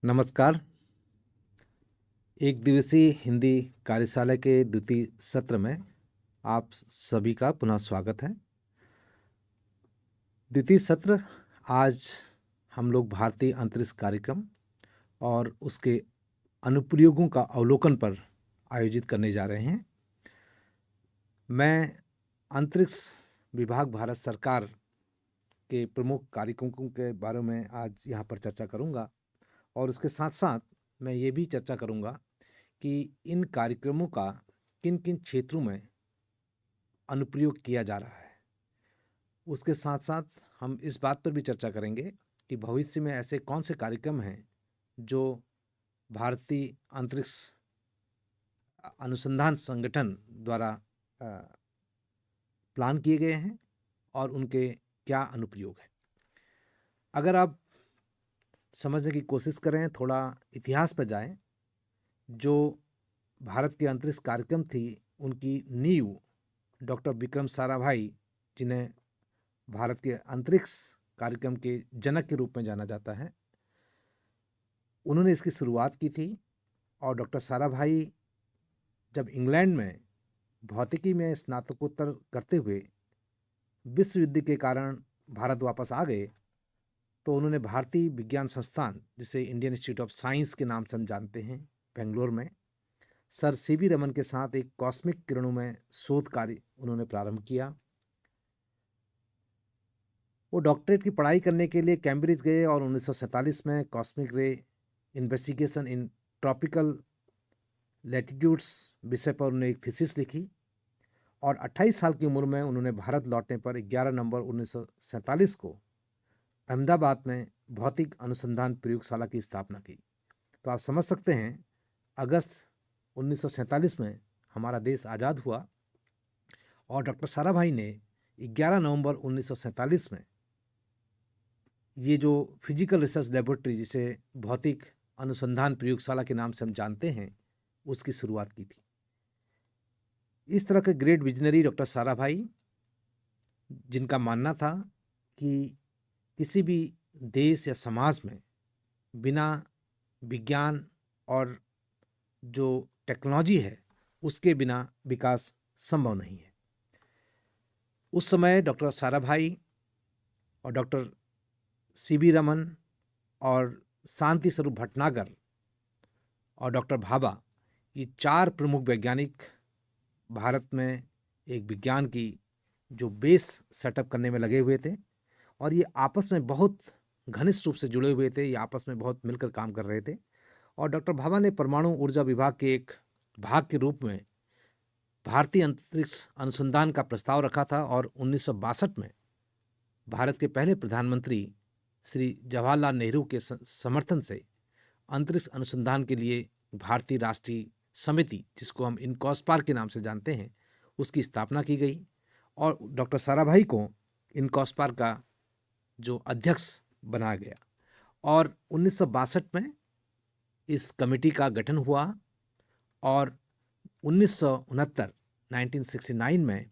नमस्कार। एक दिवसीय हिंदी कार्यशाला के द्वितीय सत्र में आप सभी का पुनः स्वागत है। द्वितीय सत्र आज हम लोग भारतीय अंतरिक्ष कार्यक्रम और उसके अनुप्रयोगों का अवलोकन पर आयोजित करने जा रहे हैं। मैं अंतरिक्ष विभाग भारत सरकार के प्रमुख कार्यक्रमों के बारे में आज यहाँ पर चर्चा करूँगा और उसके साथ साथ मैं ये भी चर्चा करूँगा कि इन कार्यक्रमों का किन किन क्षेत्रों में अनुप्रयोग किया जा रहा है। उसके साथ साथ हम इस बात पर भी चर्चा करेंगे कि भविष्य में ऐसे कौन से कार्यक्रम हैं जो भारतीय अंतरिक्ष अनुसंधान संगठन द्वारा प्लान किए गए हैं और उनके क्या अनुप्रयोग हैं। अगर आप समझने की कोशिश करें, थोड़ा इतिहास पर जाएं, जो भारत के अंतरिक्ष कार्यक्रम थी उनकी नींव डॉक्टर विक्रम साराभाई, जिन्हें भारत के अंतरिक्ष कार्यक्रम के जनक के रूप में जाना जाता है, उन्होंने इसकी शुरुआत की थी। और डॉक्टर साराभाई जब इंग्लैंड में भौतिकी में स्नातकोत्तर करते हुए विश्व युद्ध के कारण भारत वापस आ गए तो उन्होंने भारतीय विज्ञान संस्थान, जिसे इंडियन इंस्टीट्यूट ऑफ साइंस के नाम से हम जानते हैं, बेंगलोर में सर सीवी रमन के साथ एक कॉस्मिक किरणों में शोध कार्य उन्होंने प्रारंभ किया। वो डॉक्टरेट की पढ़ाई करने के लिए कैम्ब्रिज गए और 1947 में कॉस्मिक रे इन्वेस्टिगेशन इन ट्रॉपिकल लैटिट्यूड्स विषय पर उन्होंने एक थीसिस लिखी और 28 साल की उम्र में उन्होंने भारत लौटने पर 11 नवंबर 1947 को अहमदाबाद में भौतिक अनुसंधान प्रयोगशाला की स्थापना की। तो आप समझ सकते हैं, अगस्त 1947 में हमारा देश आज़ाद हुआ और डॉक्टर साराभाई ने 11 नवंबर 1947 में ये जो फिजिकल रिसर्च लेबोरेटरी, जिसे भौतिक अनुसंधान प्रयोगशाला के नाम से हम जानते हैं, उसकी शुरुआत की थी। इस तरह के ग्रेट विजनरी डॉक्टर साराभाई, जिनका मानना था कि किसी भी देश या समाज में बिना विज्ञान और जो टेक्नोलॉजी है उसके बिना विकास संभव नहीं है। उस समय डॉक्टर साराभाई और डॉक्टर सीवी रमन और शांति स्वरूप भटनागर और डॉक्टर भाभा, ये 4 प्रमुख वैज्ञानिक भारत में एक विज्ञान की जो बेस सेटअप करने में लगे हुए थे और ये आपस में बहुत घनिष्ठ रूप से जुड़े हुए थे, ये आपस में बहुत मिलकर काम कर रहे थे। और डॉक्टर भाभा ने परमाणु ऊर्जा विभाग के एक भाग के रूप में भारतीय अंतरिक्ष अनुसंधान का प्रस्ताव रखा था और 1962 में भारत के पहले प्रधानमंत्री श्री जवाहरलाल नेहरू के समर्थन से अंतरिक्ष अनुसंधान के लिए भारतीय राष्ट्रीय समिति, जिसको हम इनकॉस्पार के नाम से जानते हैं, उसकी स्थापना की गई और डॉक्टर साराभाई को इनकॉस्पार का जो अध्यक्ष बनाया गया। और 1962 में इस कमेटी का गठन हुआ और 1969 में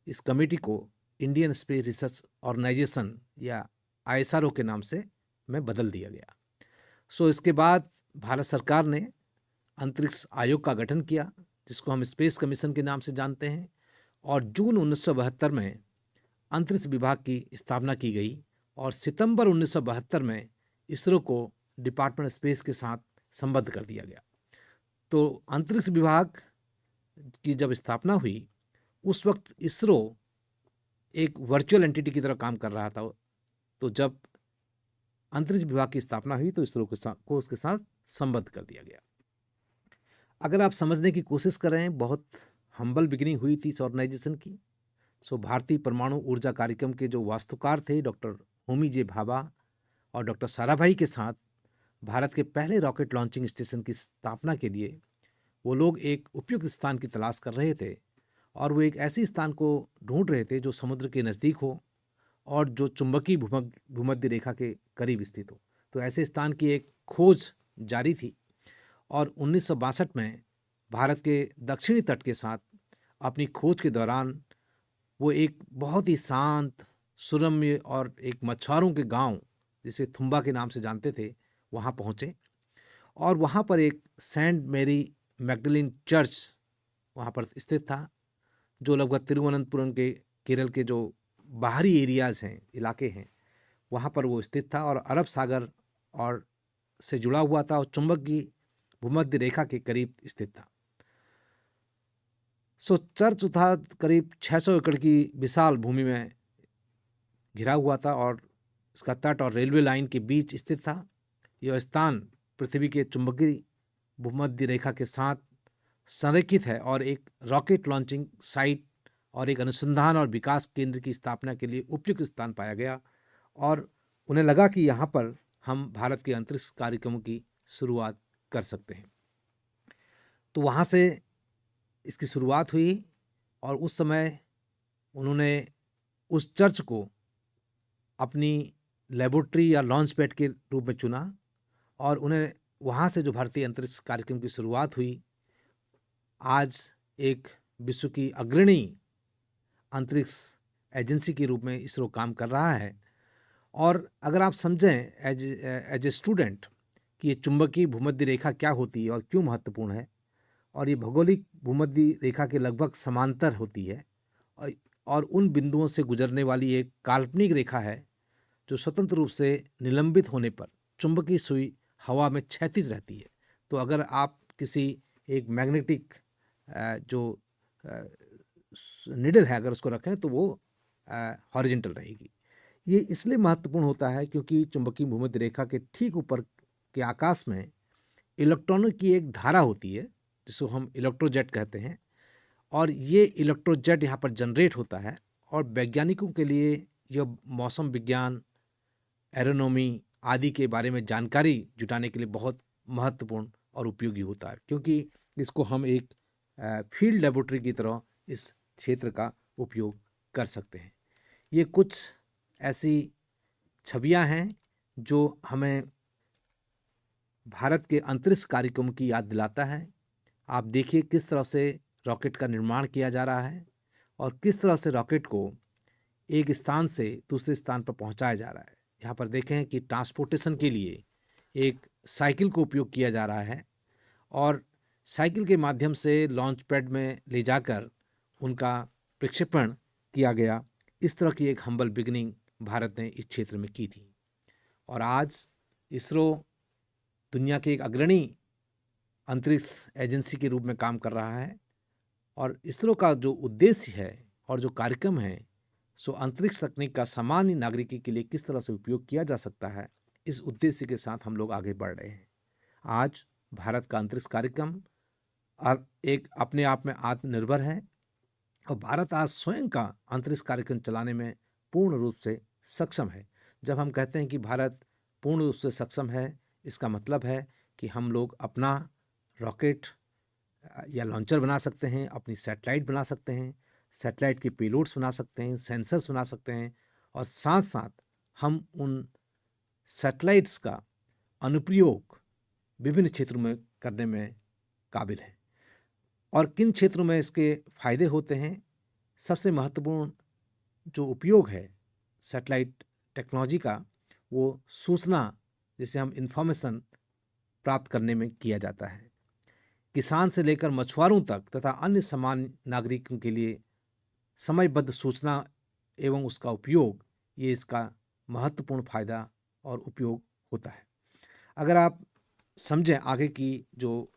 इस कमेटी को इंडियन स्पेस रिसर्च ऑर्गेनाइजेशन या ISRO के नाम से में बदल दिया गया। इसके बाद भारत सरकार ने अंतरिक्ष आयोग का गठन किया, जिसको हम स्पेस कमीशन के नाम से जानते हैं, और जून 1972 में अंतरिक्ष विभाग की स्थापना की गई और सितंबर 1972 में इसरो को डिपार्टमेंट स्पेस के साथ संबद्ध कर दिया गया। तो अंतरिक्ष विभाग की जब स्थापना हुई उस वक्त इसरो एक वर्चुअल एंटिटी की तरह काम कर रहा था। तो जब अंतरिक्ष विभाग की स्थापना हुई तो इसरो को उसके साथ संबद्ध कर दिया गया। अगर आप समझने की कोशिश करें, बहुत हम्बल बिगिनिंग हुई थी इस ऑर्गेनाइजेशन की। भारतीय परमाणु ऊर्जा कार्यक्रम के जो वास्तुकार थे डॉक्टर होमी जे भाभा और डॉक्टर साराभाई के साथ भारत के पहले रॉकेट लॉन्चिंग स्टेशन की स्थापना के लिए वो लोग एक उपयुक्त स्थान की तलाश कर रहे थे और वो एक ऐसी स्थान को ढूंढ रहे थे जो समुद्र के नज़दीक हो और जो चुंबकीय भूमध्य रेखा के करीब स्थित हो। तो ऐसे स्थान की एक खोज जारी थी और 1962 में भारत के दक्षिणी तट के साथ अपनी खोज के दौरान वो एक बहुत ही शांत, सुरम्य और एक मछुआरों के गांव, जिसे थुम्बा के नाम से जानते थे, वहां पहुंचे और वहाँ पर एक सेंट मैरी मैगडलिन चर्च वहाँ पर स्थित था, जो लगभग तिरुवनंतपुरम के केरल के जो बाहरी एरियाज हैं, इलाके हैं, वहाँ पर वो स्थित था और अरब सागर और से जुड़ा हुआ था और चुंबकीय भूमध्य रेखा के करीब स्थित था। चर्च था करीब 600 एकड़ की विशाल भूमि में घिरा हुआ था और इसका तट और रेलवे लाइन के बीच स्थित था। यह स्थान पृथ्वी के चुंबकीय भूमध्य रेखा के साथ संरेखित है और एक रॉकेट लॉन्चिंग साइट और एक अनुसंधान और विकास केंद्र की स्थापना के लिए उपयुक्त स्थान पाया गया और उन्हें लगा कि यहाँ पर हम भारत के अंतरिक्ष कार्यक्रमों की शुरुआत कर सकते हैं। तो वहाँ से इसकी शुरुआत हुई और उस समय उन्होंने उस चर्च को अपनी लेबोरेटरी या लॉन्च पैड के रूप में चुना और उन्हें वहाँ से जो भारतीय अंतरिक्ष कार्यक्रम की शुरुआत हुई, आज एक विश्व की अग्रणी अंतरिक्ष एजेंसी के रूप में इसरो काम कर रहा है। और अगर आप समझें एज ए स्टूडेंट कि ये चुंबकीय भूमध्य रेखा क्या होती है और क्यों महत्वपूर्ण है, और ये भौगोलिक भूमध्य रेखा के लगभग समांतर होती है और उन बिंदुओं से गुजरने वाली एक काल्पनिक रेखा है जो स्वतंत्र रूप से निलंबित होने पर चुंबकीय सुई हवा में क्षैतिज रहती है। तो अगर आप किसी एक मैग्नेटिक जो निडल है अगर उसको रखें तो वो हॉरिजॉन्टल रहेगी। ये इसलिए महत्वपूर्ण होता है क्योंकि चुंबकीय भूमध्य रेखा के ठीक ऊपर के आकाश में इलेक्ट्रॉनों की एक धारा होती है जिसको हम इलेक्ट्रोजेट कहते हैं और ये इलेक्ट्रोजेट यहाँ पर जनरेट होता है और वैज्ञानिकों के लिए यह मौसम विज्ञान, एरोनॉमी आदि के बारे में जानकारी जुटाने के लिए बहुत महत्वपूर्ण और उपयोगी होता है, क्योंकि इसको हम एक फील्ड लेबोरेटरी की तरह इस क्षेत्र का उपयोग कर सकते हैं। ये कुछ ऐसी छवियां हैं जो हमें भारत के अंतरिक्ष कार्यक्रम की याद दिलाता है। आप देखिए किस तरह से रॉकेट का निर्माण किया जा रहा है और किस तरह से रॉकेट को एक स्थान से दूसरे स्थान पर पहुंचाया जा रहा है। यहाँ पर देखें कि ट्रांसपोर्टेशन के लिए एक साइकिल को उपयोग किया जा रहा है और साइकिल के माध्यम से लॉन्च पैड में ले जाकर उनका प्रक्षेपण किया गया। इस तरह की एक हम्बल बिगिनिंग भारत ने इस क्षेत्र में की थी और आज इसरो दुनिया के एक अग्रणी अंतरिक्ष एजेंसी के रूप में काम कर रहा है और इसरो का जो उद्देश्य है और जो कार्यक्रम है सो अंतरिक्ष तकनीक का सामान्य नागरिकी के लिए किस तरह से उपयोग किया जा सकता है, इस उद्देश्य के साथ हम लोग आगे बढ़ रहे हैं। आज भारत का अंतरिक्ष कार्यक्रम एक अपने आप में आत्मनिर्भर है और भारत आज स्वयं का अंतरिक्ष कार्यक्रम चलाने में पूर्ण रूप से सक्षम है। जब हम कहते हैं कि भारत पूर्ण रूप से सक्षम है, इसका मतलब है कि हम लोग अपना रॉकेट या लॉन्चर बना सकते हैं, अपनी सैटेलाइट बना सकते हैं, सैटेलाइट के पेलोड्स बना सकते हैं, सेंसर्स बना सकते हैं और साथ साथ हम उन सैटेलाइट्स का अनुप्रयोग विभिन्न क्षेत्रों में करने में काबिल हैं। और किन क्षेत्रों में इसके फायदे होते हैं? सबसे महत्वपूर्ण जो उपयोग है सैटेलाइट टेक्नोलॉजी का, वो सूचना, जिसे हम इंफॉर्मेशन प्राप्त करने में किया जाता है। किसान से लेकर मछुआरों तक तथा अन्य सामान्य नागरिकों के लिए समयबद्ध सूचना एवं उसका उपयोग, ये इसका महत्वपूर्ण फायदा और उपयोग होता है। अगर आप समझें आगे की जो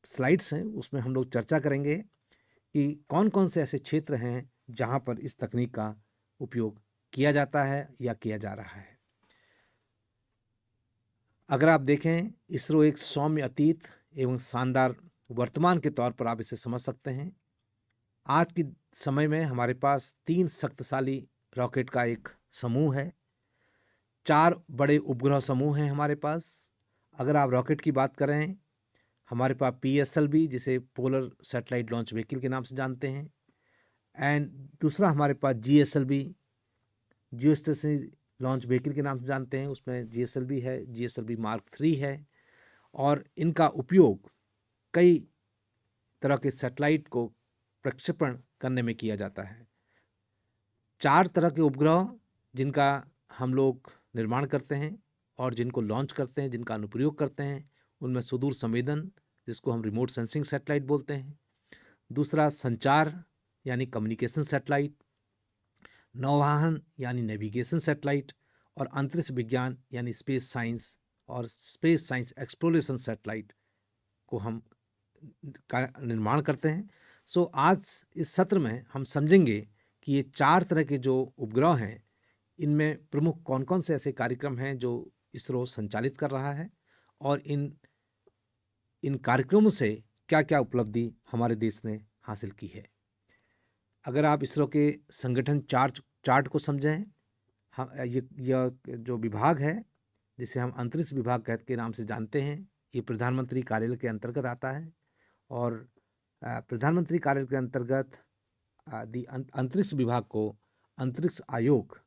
स्लाइड्स हैं उसमें हम लोग चर्चा करेंगे कि कौन कौन से ऐसे क्षेत्र हैं जहां पर इस तकनीक का उपयोग किया जाता है या किया जा रहा है। अगर आप देखें, इसरो एक सौम्य अतीत एवं शानदार वर्तमान के तौर पर आप इसे समझ सकते हैं। आज के समय में हमारे पास 3 शक्तिशाली रॉकेट का एक समूह है, 4 बड़े उपग्रह समूह हैं हमारे पास। अगर आप रॉकेट की बात करें, हमारे पास PSLV जिसे पोलर सैटेलाइट लॉन्च व्हीकल के नाम से जानते हैं, एंड दूसरा हमारे पास GSLV जियो स्टेशनरी लॉन्च व्हीकल के नाम से जानते हैं। उसमें GSLV है, GSLV Mark 3 है और इनका उपयोग कई तरह के सैटेलाइट को प्रक्षेपण करने में किया जाता है। 4 तरह के उपग्रह जिनका हम लोग निर्माण करते हैं और जिनको लॉन्च करते हैं, जिनका अनुप्रयोग करते हैं, उनमें सुदूर संवेदन जिसको हम रिमोट सेंसिंग सैटेलाइट बोलते हैं, दूसरा संचार यानी कम्युनिकेशन सैटेलाइट, नौवाहन यानी नेविगेशन सैटेलाइट, और अंतरिक्ष विज्ञान यानी स्पेस साइंस और स्पेस साइंस एक्सप्लोरेशन सैटेलाइट को हम का निर्माण करते हैं। सो आज इस सत्र में हम समझेंगे कि ये 4 तरह के जो उपग्रह हैं, इनमें प्रमुख कौन कौन से ऐसे कार्यक्रम हैं जो इसरो संचालित कर रहा है, और इन कार्यक्रमों से क्या क्या उपलब्धि हमारे देश ने हासिल की है। अगर आप इसरो के संगठन चार्ट को समझें, हम यह जो विभाग है जिसे हम अंतरिक्ष विभाग के नाम से जानते हैं, ये प्रधानमंत्री कार्यालय के अंतर्गत आता है, और प्रधानमंत्री कार्यालय के अंतर्गत अंतरिक्ष विभाग को अंतरिक्ष आयोग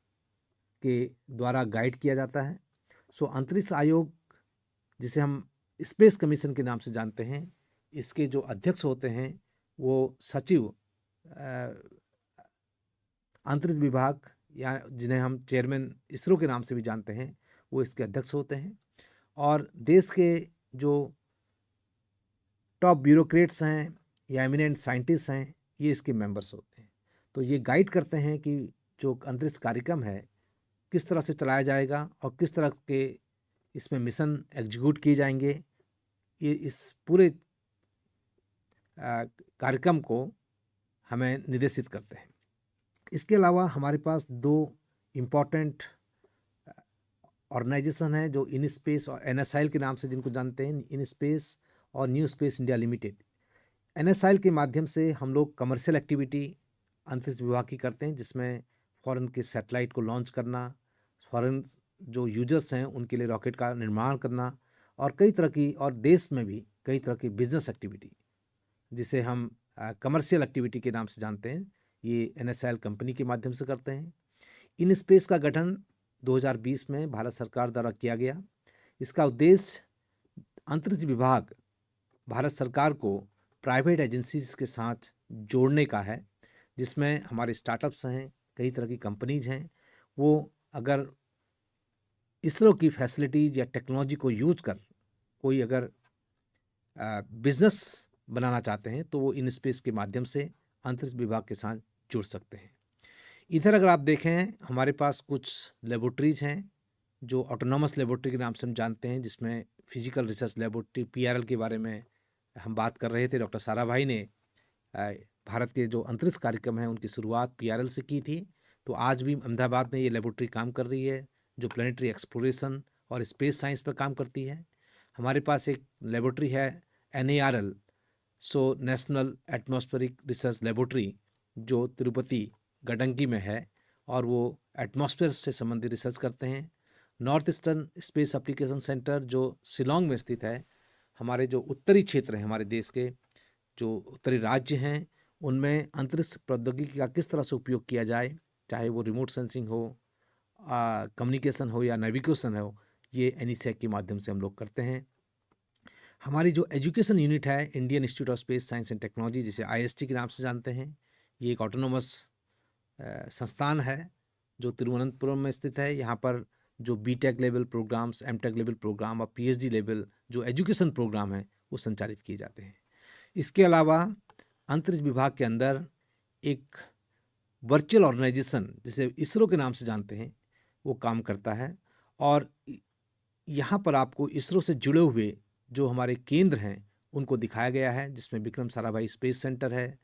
के द्वारा गाइड किया जाता है। सो अंतरिक्ष आयोग, जिसे हम स्पेस कमीशन के नाम से जानते हैं, इसके जो अध्यक्ष होते हैं वो सचिव अंतरिक्ष विभाग, या जिन्हें हम चेयरमैन इसरो के नाम से भी जानते हैं, वो इसके अध्यक्ष होते हैं। और देश के जो टॉप ब्यूरोक्रेट्स हैं या एमिनेंट साइंटिस्ट हैं, ये इसके मेंबर्स होते हैं। तो ये गाइड करते हैं कि जो अंतरिक्ष कार्यक्रम है किस तरह से चलाया जाएगा और किस तरह के इसमें मिशन एग्जीक्यूट किए जाएंगे। ये इस पूरे कार्यक्रम को हमें निर्देशित करते हैं। इसके अलावा हमारे पास 2 इम्पॉर्टेंट ऑर्गेनाइजेशन हैं जो इन स्पेस और NSIL के नाम से जिनको जानते हैं, इन स्पेस और new space India limited. NSIL के माध्यम से हम लोग कमर्शियल एक्टिविटी अंतरिक्ष विभाग की करते हैं, जिसमें फॉरेन के सैटेलाइट को लॉन्च करना, फॉरेन जो यूजर्स हैं उनके लिए रॉकेट का निर्माण करना, और कई तरह की, और देश में भी कई तरह की बिजनेस एक्टिविटी जिसे हम कमर्शियल एक्टिविटी के नाम से जानते हैं, ये NSIL कंपनी के माध्यम से करते हैं। इन स्पेस का गठन 2020 में भारत सरकार द्वारा किया गया। इसका उद्देश्य अंतरिक्ष विभाग भारत सरकार को प्राइवेट एजेंसीज के साथ जोड़ने का है, जिसमें हमारे स्टार्टअप्स हैं, कई तरह की कंपनीज हैं, वो अगर इसरो की फैसिलिटीज या टेक्नोलॉजी को यूज कर कोई अगर बिजनेस बनाना चाहते हैं तो वो इन स्पेस के माध्यम से अंतरिक्ष विभाग के साथ जुड़ सकते हैं। इधर अगर आप देखें, हमारे पास कुछ लेबोरेटरीज हैं जो ऑटोनॉमस लेबोरेटरी के नाम से हम जानते हैं, जिसमें फिजिकल रिसर्च लेबोरेटरी PRL के बारे में हम बात कर रहे थे। डॉक्टर साराभाई ने भारत के जो अंतरिक्ष कार्यक्रम हैं उनकी शुरुआत PRL से की थी। तो आज भी अहमदाबाद में ये लेबोरेटरी काम कर रही है जो प्लानिटरी एक्सप्लोरेशन और स्पेस साइंस पर काम करती है। हमारे पास एक लेबोरेटरी है NARL, so national atmospheric research laboratory, जो तिरुपति गडंगी में है, और वो एटमॉस्फेयर से संबंधित रिसर्च करते हैं। North eastern space application centre जो शिलोंग में स्थित है, हमारे जो उत्तरी क्षेत्र हैं, हमारे देश के जो उत्तरी राज्य हैं, उनमें अंतरिक्ष प्रौद्योगिकी का किस तरह से उपयोग किया जाए, चाहे वो रिमोट सेंसिंग हो, कम्युनिकेशन हो या नेविगेशन हो, ये NESAC के माध्यम से हम लोग करते हैं। हमारी जो एजुकेशन यूनिट है, Indian institute of space science and technology, जिसे IST के नाम से जानते हैं, ये एक ऑटोनोमस संस्थान है जो तिरुवनंतपुरम में स्थित है। यहाँ पर जो BTech level programmes, MTech level programme और PhD लेवल जो एजुकेशन प्रोग्राम है वो संचालित किए जाते हैं। इसके अलावा अंतरिक्ष विभाग के अंदर एक वर्चुअल ऑर्गेनाइजेशन जिसे इसरो के नाम से जानते हैं वो काम करता है, और यहाँ पर आपको इसरो से जुड़े हुए जो हमारे केंद्र हैं उनको दिखाया गया है, जिसमें विक्रम साराभाई स्पेस सेंटर है,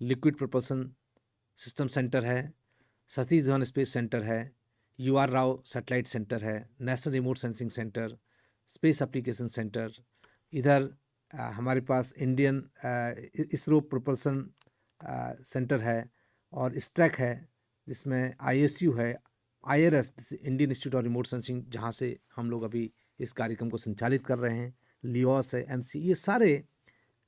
लिक्विड प्रोपल्सन सिस्टम सेंटर है, सतीश धवन स्पेस सेंटर है, UR राव सैटेलाइट सेंटर है, national remote sensing centre, space application centre. इधर हमारे पास इंडियन इसरो प्रोपल्सन सेंटर है, और स्ट्रैक है जिसमें ISU है, IRS Indian institute of remote sensing, जहाँ से हम लोग अभी इस कार्यक्रम को संचालित कर रहे हैं, लियोस है, MC, ये सारे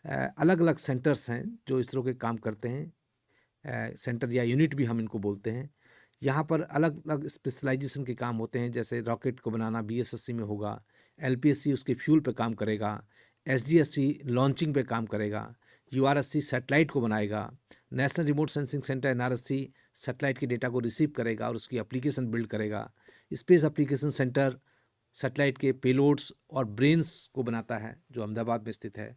अलग अलग सेंटर्स हैं जो इसरो के काम करते हैं। सेंटर या यूनिट भी हम इनको बोलते हैं। यहाँ पर अलग अलग स्पेशलाइजेशन के काम होते हैं, जैसे रॉकेट को बनाना BSSC में होगा, LPSC उसके फ्यूल पे काम करेगा, SDSC लॉन्चिंग पे काम करेगा, URSC सैटेलाइट को बनाएगा, national remote sensing centre NRSC satellite के डेटा को रिसीव करेगा और उसकी एप्लीकेशन बिल्ड करेगा, स्पेस एप्लीकेशन सेंटर सैटेलाइट के पेलोड्स और ब्रेन्स को बनाता है, जो अहमदाबाद में स्थित है।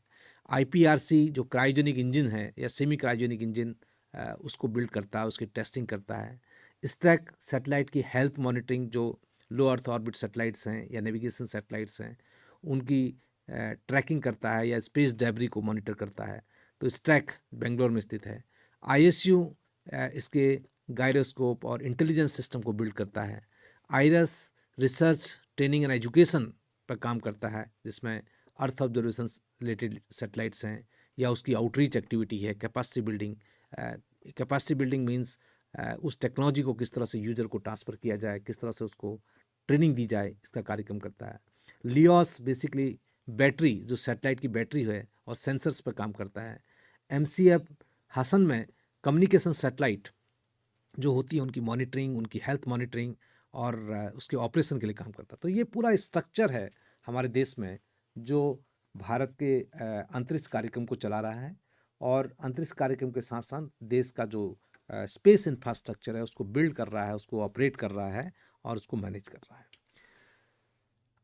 IPRC जो क्रायोजेनिक इंजन है या सेमी क्रायोजेनिक इंजन, उसको बिल्ड करता है, उसकी टेस्टिंग करता है। स्ट्रैक सैटेलाइट की हेल्थ मॉनिटरिंग, जो लो अर्थ ऑर्बिट सैटेलाइट्स हैं या नेविगेशन सैटेलाइट्स हैं, उनकी ट्रैकिंग करता है या स्पेस डेब्री को मॉनिटर करता है। तो स्ट्रैक बेंगलोर में स्थित है। ISU इसके गायरोस्कोप और इंटेलिजेंस सिस्टम को बिल्ड करता है। Iris research, training and education पर काम करता है, जिसमें अर्थ ऑब्जर्वेशन रिलेटेड सैटेलाइट्स हैं या उसकी आउटरीच एक्टिविटी है, capacity building. Capacity building means उस टेक्नोलॉजी को किस तरह से यूजर को ट्रांसफ़र किया जाए, किस तरह से उसको ट्रेनिंग दी जाए, इसका कार्यक्रम करता है। लियोस बेसिकली बैटरी, जो सैटेलाइट की बैटरी है और सेंसर्स पर काम करता है। MCF हसन में कम्युनिकेशन सैटेलाइट जो होती है, उनकी मॉनिटरिंग, उनकी हेल्थ मॉनिटरिंग और उसके ऑपरेशन के लिए काम करता है। तो ये पूरा स्ट्रक्चर है हमारे देश में जो भारत के अंतरिक्ष कार्यक्रम को चला रहा है, और अंतरिक्ष कार्यक्रम के साथ साथ देश का जो स्पेस इंफ्रास्ट्रक्चर है उसको बिल्ड कर रहा है, उसको ऑपरेट कर रहा है और उसको मैनेज कर रहा है।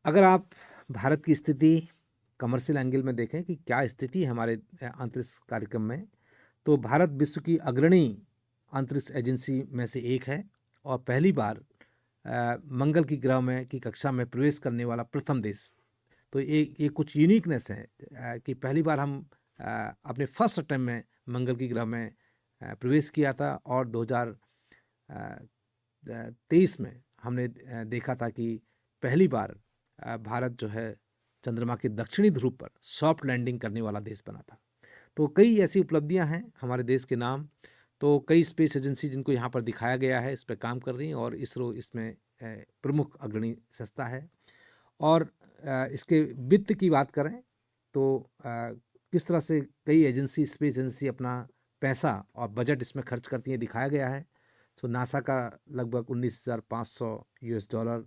अगर आप भारत की स्थिति कमर्शियल एंगल में देखें कि क्या स्थिति है हमारे अंतरिक्ष कार्यक्रम में, तो भारत विश्व की अग्रणी अंतरिक्ष एजेंसी में से एक है और पहली बार मंगल की ग्रह में की कक्षा में प्रवेश करने वाला प्रथम देश। तो ये कुछ यूनिकनेस है कि पहली बार हम अपने फर्स्ट अटेम्प्ट में मंगल की ग्रह में प्रवेश किया था, और 2023 में हमने देखा था कि पहली बार भारत जो है चंद्रमा के दक्षिणी ध्रुव पर सॉफ्ट लैंडिंग करने वाला देश बना था। तो कई ऐसी उपलब्धियां हैं हमारे देश के नाम। तो कई स्पेस एजेंसी जिनको यहाँ पर दिखाया गया है इस पर काम कर रही हैं, और इसरो इसमें प्रमुख अग्रणी संस्था है। और इसके वित्त की बात करें तो किस तरह से कई एजेंसी, स्पेस एजेंसी अपना पैसा और बजट इसमें खर्च करती हैं, दिखाया गया है। तो नासा का लगभग $19,500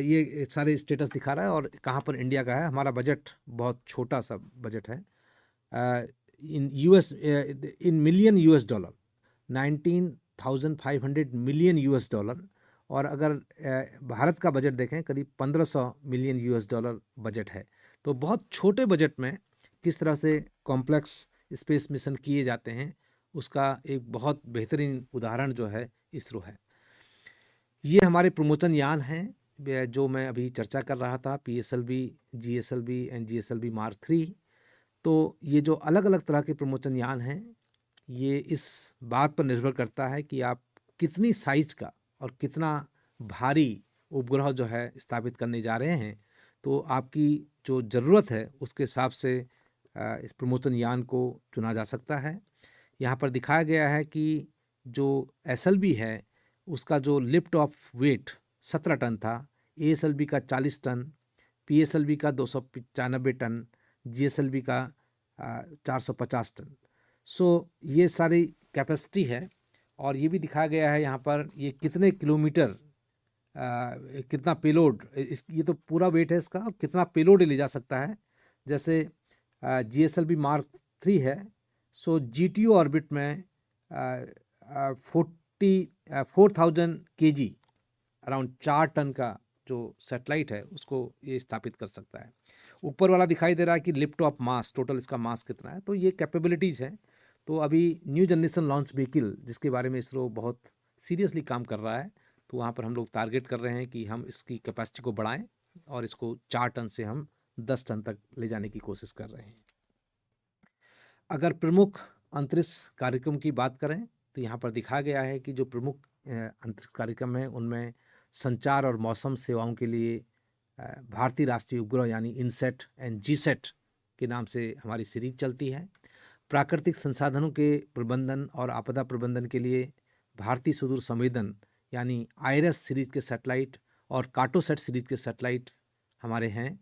ये सारे स्टेटस दिखा रहा है, और कहाँ पर इंडिया का है। हमारा बजट बहुत छोटा सा बजट है, इन मिलियन $19,500 मिलियन, और अगर भारत का बजट देखें करीब $1,500 मिलियन बजट है। तो बहुत छोटे बजट में किस तरह से कॉम्प्लेक्स स्पेस मिशन किए जाते हैं, उसका एक बहुत बेहतरीन उदाहरण जो है इसरो है। ये हमारे प्रमोशन यान हैं जो मैं अभी चर्चा कर रहा था, PSLV, GSLV and GSLV Mark 3। तो ये जो अलग अलग तरह के प्रमोशन यान हैं, ये इस बात पर निर्भर करता है कि आप कितनी साइज का और कितना भारी उपग्रह जो है स्थापित करने जा रहे हैं। तो आपकी जो ज़रूरत है उसके हिसाब से इस प्रमोशन यान को चुना जा सकता है। यहाँ पर दिखाया गया है कि जो SLV है उसका जो लिफ्ट ऑफ वेट 17 टन था, ASLV का 40 टन, PSLV का 295 टन, GSLV का 450 टन। सो ये सारी कैपेसिटी है, और ये भी दिखाया गया है यहाँ पर ये कितने किलोमीटर कितना पेलोड, ये तो पूरा वेट है इसका, और कितना पेलोड ले जा सकता है। जैसे GSLV Mark 3 है, सो GTO ऑर्बिट में 4,000 kg अराउंड 4 टन का जो सैटेलाइट है उसको ये स्थापित कर सकता है। ऊपर वाला दिखाई दे रहा है कि लिफ्ट ऑफ मास, टोटल इसका मास कितना है। तो ये कैपेबिलिटीज़ हैं। तो अभी न्यू जनरेशन लॉन्च व्हीकल जिसके बारे में इसरो बहुत सीरियसली काम कर रहा है, तो वहाँ पर हम लोग टारगेट कर रहे हैं कि हम इसकी कैपेसिटी को बढ़ाएं और इसको 4 टन से हम 10 टन तक ले जाने की कोशिश कर रहे हैं। अगर प्रमुख अंतरिक्ष कार्यक्रम की बात करें तो यहाँ पर दिखाया गया है कि जो प्रमुख अंतरिक्ष कार्यक्रम है उनमें संचार और मौसम सेवाओं के लिए भारतीय राष्ट्रीय उपग्रह यानी इनसेट एंड जीसेट के नाम से हमारी सीरीज चलती है। प्राकृतिक संसाधनों के प्रबंधन और आपदा प्रबंधन के लिए भारतीय सुदूर संवेदन यानी आइरस सीरीज के सैटेलाइट और कार्टोसैट सीरीज के सैटेलाइट हमारे हैं,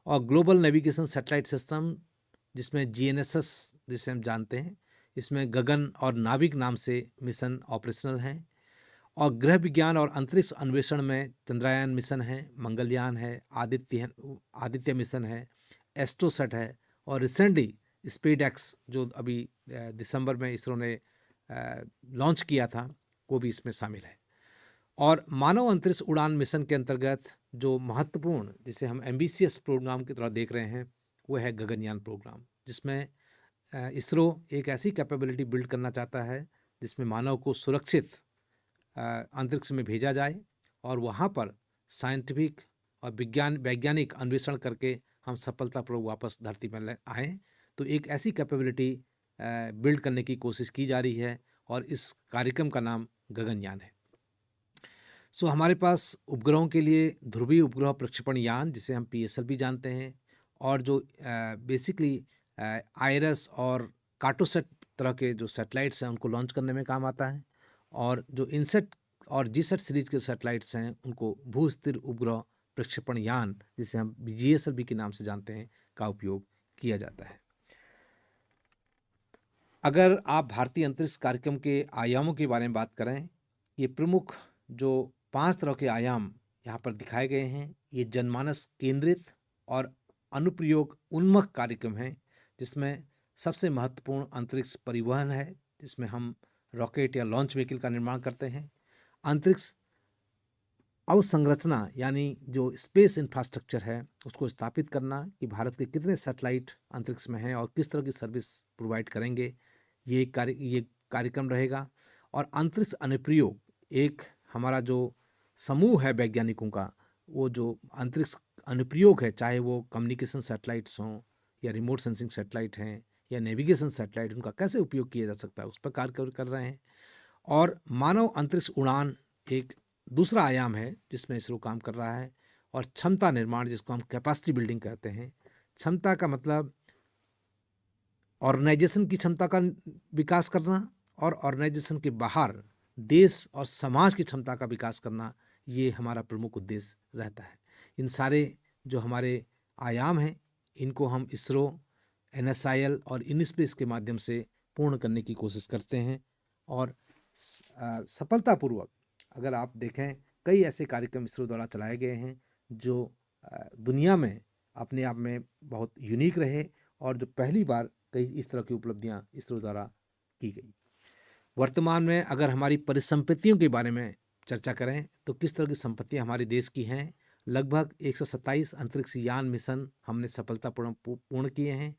और ग्लोबल नेविगेशन सैटेलाइट सिस्टम जिसमें GNSS जिसे हम जानते हैं, इसमें गगन और नाविक नाम से मिशन ऑपरेशनल हैं, और गृह विज्ञान और अंतरिक्ष अन्वेषण में चंद्रयान मिशन है, मंगलयान है, आदित्य मिशन है, एस्ट्रोसैट है, और रिसेंटली स्पेसएक्स जो अभी दिसंबर में इसरो ने लॉन्च किया था वो भी इसमें शामिल है। और मानव अंतरिक्ष उड़ान मिशन के अंतर्गत जो महत्वपूर्ण, जिसे हम एम्बिशियस प्रोग्राम की तरह देख रहे हैं, वो है गगनयान प्रोग्राम, जिसमें इसरो एक ऐसी कैपेबिलिटी बिल्ड करना चाहता है जिसमें मानव को सुरक्षित अंतरिक्ष में भेजा जाए और वहाँ पर साइंटिफिक और वैज्ञानिक अन्वेषण करके हम सफलतापूर्वक वापस धरती पर आएँ। तो एक ऐसी कैपेबिलिटी बिल्ड करने की कोशिश की जा रही है और इस कार्यक्रम का नाम गगनयान है। सो हमारे पास उपग्रहों के लिए ध्रुवीय उपग्रह प्रक्षेपण यान, जिसे हम PSL भी जानते हैं, और जो बेसिकली आयरस और कार्टोसैट तरह के जो सैटेलाइट्स हैं उनको लॉन्च करने में काम आता है, और जो इनसेट और जीसैट सीरीज के सैटेलाइट्स हैं उनको भू स्थिर उपग्रह प्रक्षेपण यान, जिसे हम GSLV के नाम से जानते हैं, का उपयोग किया जाता है। अगर आप भारतीय अंतरिक्ष कार्यक्रम के आयामों के बारे में बात करें, ये प्रमुख जो 5 तरह के आयाम यहाँ पर दिखाए गए हैं, ये जनमानस केंद्रित और अनुप्रयोग उन्मुख कार्यक्रम हैं, जिसमें सबसे महत्वपूर्ण अंतरिक्ष परिवहन है, जिसमें हम रॉकेट या लॉन्च व्हीकल का निर्माण करते हैं। अंतरिक्ष अवसंरचना यानी जो स्पेस इंफ्रास्ट्रक्चर है उसको स्थापित करना, कि भारत के कितने सैटेलाइट अंतरिक्ष में हैं और किस तरह की सर्विस प्रोवाइड करेंगे, ये कार्यक्रम रहेगा। और अंतरिक्ष अनुप्रयोग, एक हमारा जो समूह है वैज्ञानिकों का, वो जो अंतरिक्ष अनुप्रयोग है, चाहे वो कम्युनिकेशन सैटेलाइट्स हों या रिमोट सेंसिंग सैटेलाइट हैं या नेविगेशन सैटेलाइट, उनका कैसे उपयोग किया जा सकता है उस पर कार्य कर रहे हैं। और मानव अंतरिक्ष उड़ान एक दूसरा आयाम है जिसमें इसरो काम कर रहा है। और क्षमता निर्माण, जिसको हम कैपेसिटी बिल्डिंग कहते हैं, क्षमता का मतलब ऑर्गेनाइजेशन की क्षमता का विकास करना और ऑर्गेनाइजेशन के बाहर देश और समाज की क्षमता का विकास करना, ये हमारा प्रमुख उद्देश्य रहता है। इन सारे जो हमारे आयाम हैं, इनको हम इसरो, NSIL और इनस्पेस के माध्यम से पूर्ण करने की कोशिश करते हैं। और सफलतापूर्वक अगर आप देखें, कई ऐसे कार्यक्रम इसरो द्वारा चलाए गए हैं जो दुनिया में अपने आप में बहुत यूनिक रहे और जो पहली बार कई इस तरह की उपलब्धियां इसरो द्वारा की गई। वर्तमान में अगर हमारी परिसंपत्तियों के बारे में चर्चा करें तो किस तरह की संपत्तियां हमारे देश की हैं, लगभग 127 अंतरिक्ष यान मिशन हमने सफलतापूर्ण पूर्ण किए हैं,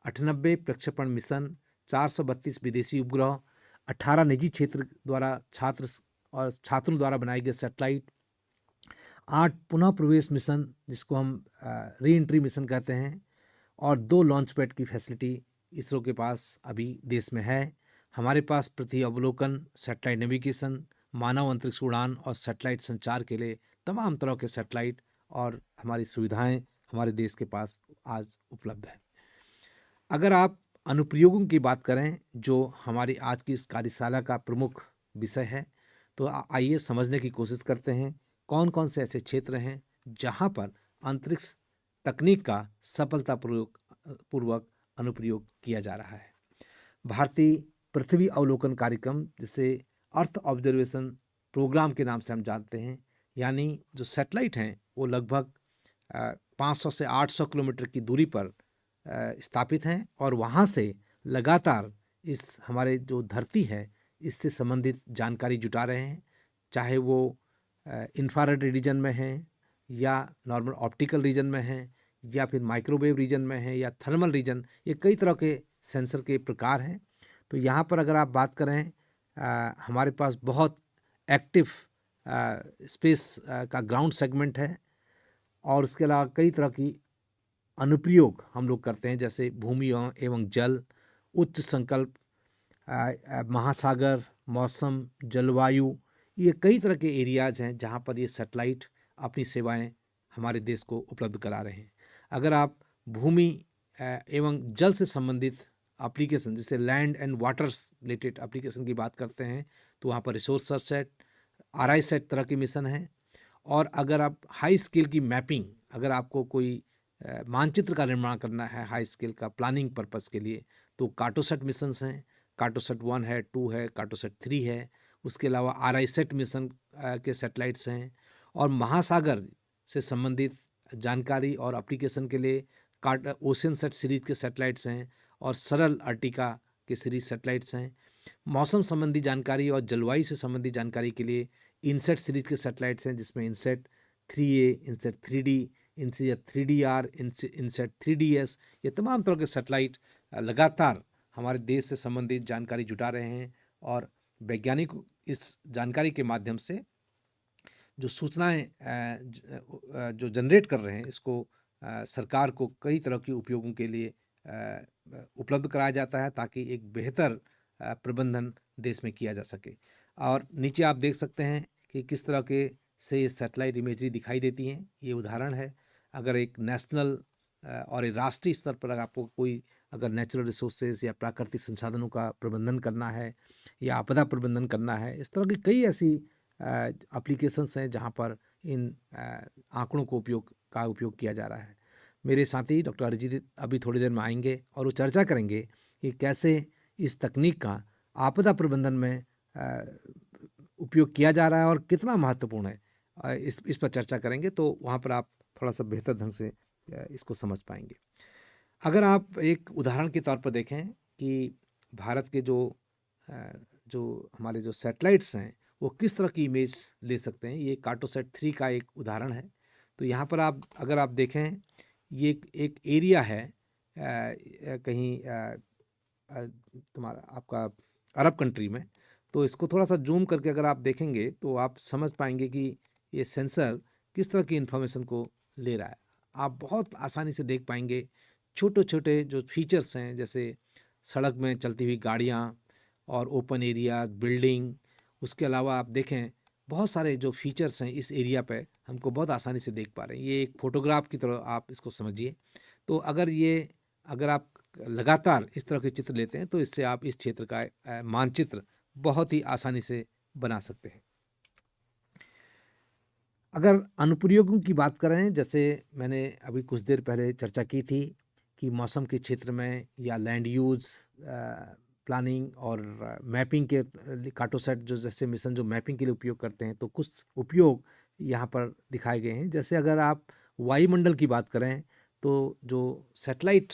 98 प्रक्षेपण मिशन, 432 विदेशी उपग्रह, 18 निजी क्षेत्र द्वारा छात्रों द्वारा बनाए गए सैटेलाइट, 8 पुनः प्रवेश मिशन जिसको हम री एंट्री मिशन कहते हैं, और 2 लॉन्च पैड की फैसिलिटी इसरो के पास अभी देश में है। हमारे पास पृथ्वी अवलोकन, सैटेलाइट नेविगेशन, मानव अंतरिक्ष उड़ान और सैटेलाइट संचार के लिए तमाम तरह के सैटेलाइट और हमारी सुविधाएं हमारे देश के पास आज उपलब्ध है। अगर आप अनुप्रयोगों की बात करें, जो हमारी आज की इस कार्यशाला का प्रमुख विषय है, तो आइए समझने की कोशिश करते हैं कौन कौन से ऐसे क्षेत्र हैं जहां पर अंतरिक्ष तकनीक का सफलतापूर्वक अनुप्रयोग किया जा रहा है। भारतीय पृथ्वी अवलोकन कार्यक्रम, जिसे अर्थ ऑब्जर्वेशन प्रोग्राम के नाम से हम जानते हैं, यानी जो सैटेलाइट हैं वो लगभग 500 से 800 किलोमीटर की दूरी पर स्थापित हैं और वहाँ से लगातार इस हमारे जो धरती है इससे संबंधित जानकारी जुटा रहे हैं, चाहे वो इंफ्रारेड रीजन में हैं या नॉर्मल ऑप्टिकल रीजन में हैं या फिर माइक्रोवेव रीजन में हैं या थर्मल रीजन। ये कई तरह के सेंसर के प्रकार हैं। तो यहाँ पर अगर आप बात करें, हमारे पास बहुत एक्टिव स्पेस का ग्राउंड सेगमेंट है और उसके अलावा कई तरह की अनुप्रयोग हम लोग करते हैं, जैसे भूमि एवं जल, उच्च संकल्प, महासागर, मौसम, जलवायु, ये कई तरह के एरियाज हैं जहाँ पर ये सैटेलाइट अपनी सेवाएं हमारे देश को उपलब्ध करा रहे हैं। अगर आप भूमि एवं जल से संबंधित एप्लीकेशन, जैसे land and waters related application की बात करते हैं, तो वहाँ पर resource search set, RI set तरह की मिशन है। और अगर आप हाई स्केल की मैपिंग, अगर आपको कोई मानचित्र का निर्माण करना है हाई स्केल का प्लानिंग पर्पस के लिए, तो कार्टोसैट मिशंस हैं। कार्टोसैट 1 है, 2 है, कार्टोसैट 3 है। उसके अलावा RI सेट मिशन के सैटेलाइट्स हैं। और महासागर से संबंधित जानकारी और एप्लीकेशन के लिए ओशन सेट सीरीज के सैटेलाइट्स हैं और सरल अर्टिका के सीरीज सैटेलाइट्स हैं। मौसम संबंधी जानकारी और जलवायु से संबंधी जानकारी के लिए इनसेट सीरीज के सैटेलाइट्स हैं, जिसमें INSAT 3A, INSAT 3D, INSAT 3DR, INSAT 3DS, ये तमाम तरह के सैटेलाइट लगातार हमारे देश से संबंधित जानकारी जुटा रहे हैं और वैज्ञानिक इस जानकारी के माध्यम से जो सूचनाएं जो जनरेट कर रहे हैं, इसको सरकार को कई तरह के उपयोगों के लिए उपलब्ध कराया जाता है, ताकि एक बेहतर प्रबंधन देश में किया जा सके। और नीचे आप देख सकते हैं कि किस तरह के से ये सैटेलाइट इमेजरी दिखाई देती हैं। ये उदाहरण है, अगर एक नेशनल और एक राष्ट्रीय स्तर पर आपको कोई अगर नेचुरल रिसोर्सेज या प्राकृतिक संसाधनों का प्रबंधन करना है या आपदा प्रबंधन करना है, इस तरह की कई ऐसी एप्लीकेशंस हैं जहां पर इन आंकड़ों को उपयोग किया जा रहा है। मेरे साथी डॉक्टर अरिजीत अभी थोड़ी देर में आएंगे और वो चर्चा करेंगे कि कैसे इस तकनीक का आपदा प्रबंधन में उपयोग किया जा रहा है और कितना महत्वपूर्ण है। इस पर चर्चा करेंगे, तो वहाँ पर आप थोड़ा सा बेहतर ढंग से इसको समझ पाएंगे। अगर आप एक उदाहरण के तौर पर देखें कि भारत के जो हमारे जो सैटेलाइट्स हैं वो किस तरह की इमेज ले सकते हैं, ये कार्टोसैट 3 का एक उदाहरण है। तो यहाँ पर अगर आप देखें, ये एक एरिया है कहीं तुम्हारा आपका अरब कंट्री में। तो इसको थोड़ा सा जूम करके अगर आप देखेंगे तो आप समझ पाएंगे कि ये सेंसर किस तरह की इन्फॉर्मेशन को ले रहा है। आप बहुत आसानी से देख पाएंगे छोटे छोटे जो फीचर्स हैं, जैसे सड़क में चलती हुई गाड़ियाँ और ओपन एरिया, बिल्डिंग। उसके अलावा आप देखें बहुत सारे जो फीचर्स हैं इस एरिया पे हमको बहुत आसानी से देख पा रहे हैं। ये एक फ़ोटोग्राफ की तरह आप इसको समझिए। तो अगर आप लगातार इस तरह के चित्र लेते हैं तो इससे आप इस क्षेत्र का मानचित्र बहुत ही आसानी से बना सकते हैं। अगर अनुप्रयोगों की बात करें, जैसे मैंने अभी कुछ देर पहले चर्चा की थी कि मौसम के क्षेत्र में या लैंड यूज़ प्लानिंग और मैपिंग के कार्टोसैट जो जैसे मिशन जो मैपिंग के लिए उपयोग करते हैं, तो कुछ उपयोग यहाँ पर दिखाए गए हैं। जैसे अगर आप वायुमंडल की बात करें तो जो सैटेलाइट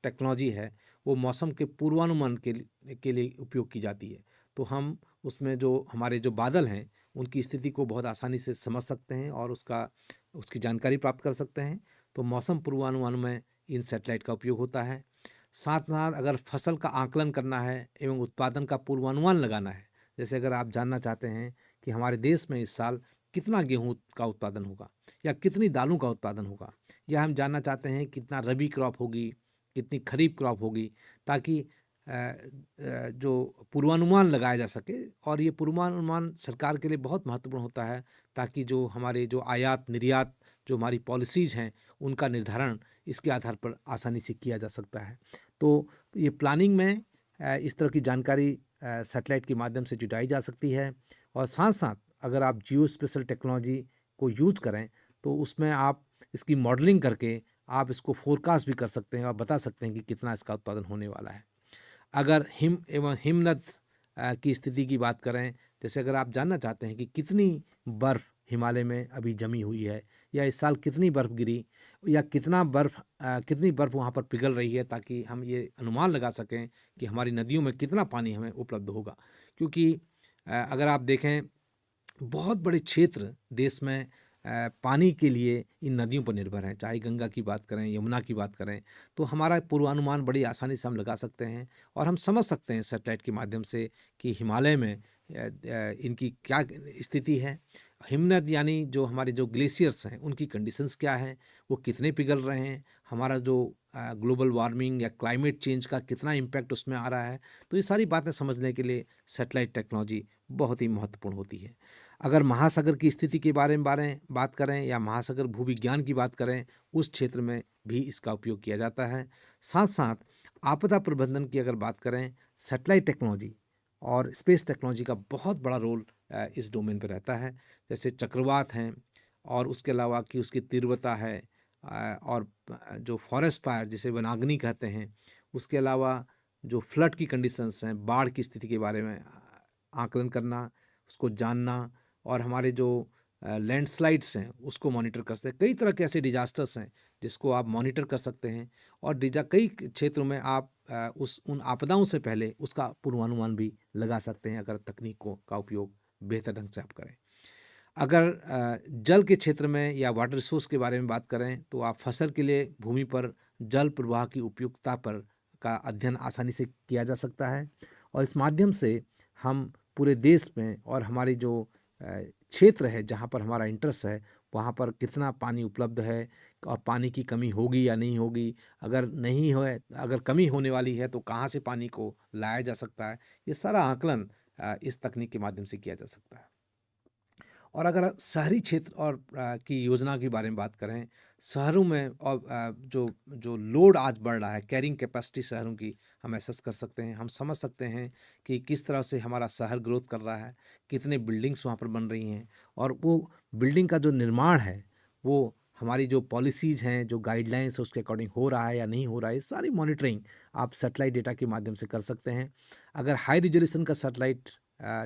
टेक्नोलॉजी है वो मौसम के पूर्वानुमान के लिए उपयोग की जाती है। तो हम उसमें जो हमारे जो बादल हैं उनकी स्थिति को बहुत आसानी से समझ सकते हैं और उसकी जानकारी प्राप्त कर सकते हैं। तो मौसम पूर्वानुमान में इन सैटेलाइट का उपयोग होता है। साथ साथ अगर फसल का आकलन करना है एवं उत्पादन का पूर्वानुमान लगाना है, जैसे अगर आप जानना चाहते हैं कि हमारे देश में इस साल कितना गेहूं का उत्पादन होगा या कितनी दालों का उत्पादन होगा, या हम जानना चाहते हैं कितना रबी क्रॉप होगी, कितनी खरीफ क्रॉप होगी, ताकि जो पूर्वानुमान लगाया जा सके। और ये पूर्वानुमान सरकार के लिए बहुत महत्वपूर्ण होता है, ताकि जो हमारे जो आयात निर्यात जो हमारी पॉलिसीज़ हैं उनका निर्धारण इसके आधार पर आसानी से किया जा सकता है। तो ये प्लानिंग में इस तरह की जानकारी सैटेलाइट के माध्यम से जुटाई जा सकती है। और साथ साथ अगर आप जियो स्पेशल टेक्नोलॉजी को यूज करें तो उसमें आप इसकी मॉडलिंग करके आप इसको फोरकास्ट भी कर सकते हैं और बता सकते हैं कि कितना इसका उत्पादन होने वाला है। अगर हिम एवं हिमनद की स्थिति की बात करें, जैसे अगर आप जानना चाहते हैं कि कितनी बर्फ़ हिमालय में अभी जमी हुई है या इस साल कितनी बर्फ़ गिरी या कितनी बर्फ़ वहाँ पर पिघल रही है, ताकि हम ये अनुमान लगा सकें कि हमारी नदियों में कितना पानी हमें उपलब्ध होगा। क्योंकि अगर आप देखें बहुत बड़े क्षेत्र देश में पानी के लिए इन नदियों पर निर्भर हैं, चाहे गंगा की बात करें, यमुना की बात करें। तो हमारा पूर्वानुमान बड़ी आसानी से हम लगा सकते हैं और हम समझ सकते हैं सैटेलाइट के माध्यम से कि हिमालय में इनकी क्या स्थिति है। हिमनद यानी जो हमारे जो ग्लेशियर्स हैं उनकी कंडीशंस क्या हैं, वो कितने पिघल रहे हैं, हमारा जो ग्लोबल वार्मिंग या क्लाइमेट चेंज का कितना इम्पैक्ट उसमें आ रहा है। तो ये सारी बातें समझने के लिए सैटेलाइट टेक्नोलॉजी बहुत ही महत्वपूर्ण होती है। अगर महासागर की स्थिति के बारे में बात करें या महासागर भूविज्ञान की बात करें, उस क्षेत्र में भी इसका उपयोग किया जाता है। साथ साथ आपदा प्रबंधन की अगर बात करें, सैटेलाइट टेक्नोलॉजी और स्पेस टेक्नोलॉजी का बहुत बड़ा रोल इस डोमेन पर रहता है। जैसे चक्रवात हैं और उसके अलावा कि उसकी तीव्रता है, और जो फॉरेस्ट फायर जिसे वनाग्नि कहते हैं, उसके अलावा जो फ्लड की कंडीशंस हैं, बाढ़ की स्थिति के बारे में आकलन करना, उसको जानना, और हमारे जो लैंडस्लाइड्स हैं उसको मॉनिटर कर सकते हैं। कई तरह के ऐसे डिजास्टर्स हैं जिसको आप मॉनिटर कर सकते हैं और कई क्षेत्रों में आप उन आपदाओं से पहले उसका पूर्वानुमान भी लगा सकते हैं, अगर तकनीकों का उपयोग बेहतर ढंग से आप करें। अगर जल के क्षेत्र में या वाटर रिसोर्स के बारे में बात करें तो आप फसल के लिए भूमि पर जल प्रवाह की उपयुक्तता पर का अध्ययन आसानी से किया जा सकता है और इस माध्यम से हम पूरे देश में और हमारी जो क्षेत्र है जहाँ पर हमारा इंटरेस्ट है वहाँ पर कितना पानी उपलब्ध है और पानी की कमी होगी या नहीं होगी, अगर नहीं हो अगर कमी होने वाली है तो कहाँ से पानी को लाया जा सकता है, ये सारा आकलन इस तकनीक के माध्यम से किया जा सकता है। और अगर शहरी क्षेत्र और की योजना के बारे में बात करें, शहरों में और जो जो लोड आज बढ़ रहा है, कैरिंग कैपेसिटी शहरों की हम असेस कर सकते हैं, हम समझ सकते हैं कि किस तरह से हमारा शहर ग्रोथ कर रहा है, कितने बिल्डिंग्स वहाँ पर बन रही हैं और वो बिल्डिंग का जो निर्माण है वो हमारी जो पॉलिसीज़ हैं, जो गाइडलाइंस है उसके अकॉर्डिंग हो रहा है या नहीं हो रहा है, सारी मॉनिटरिंग आप सैटेलाइट डेटा के माध्यम से कर सकते हैं। अगर हाई रिजोल्यूशन का सैटेलाइट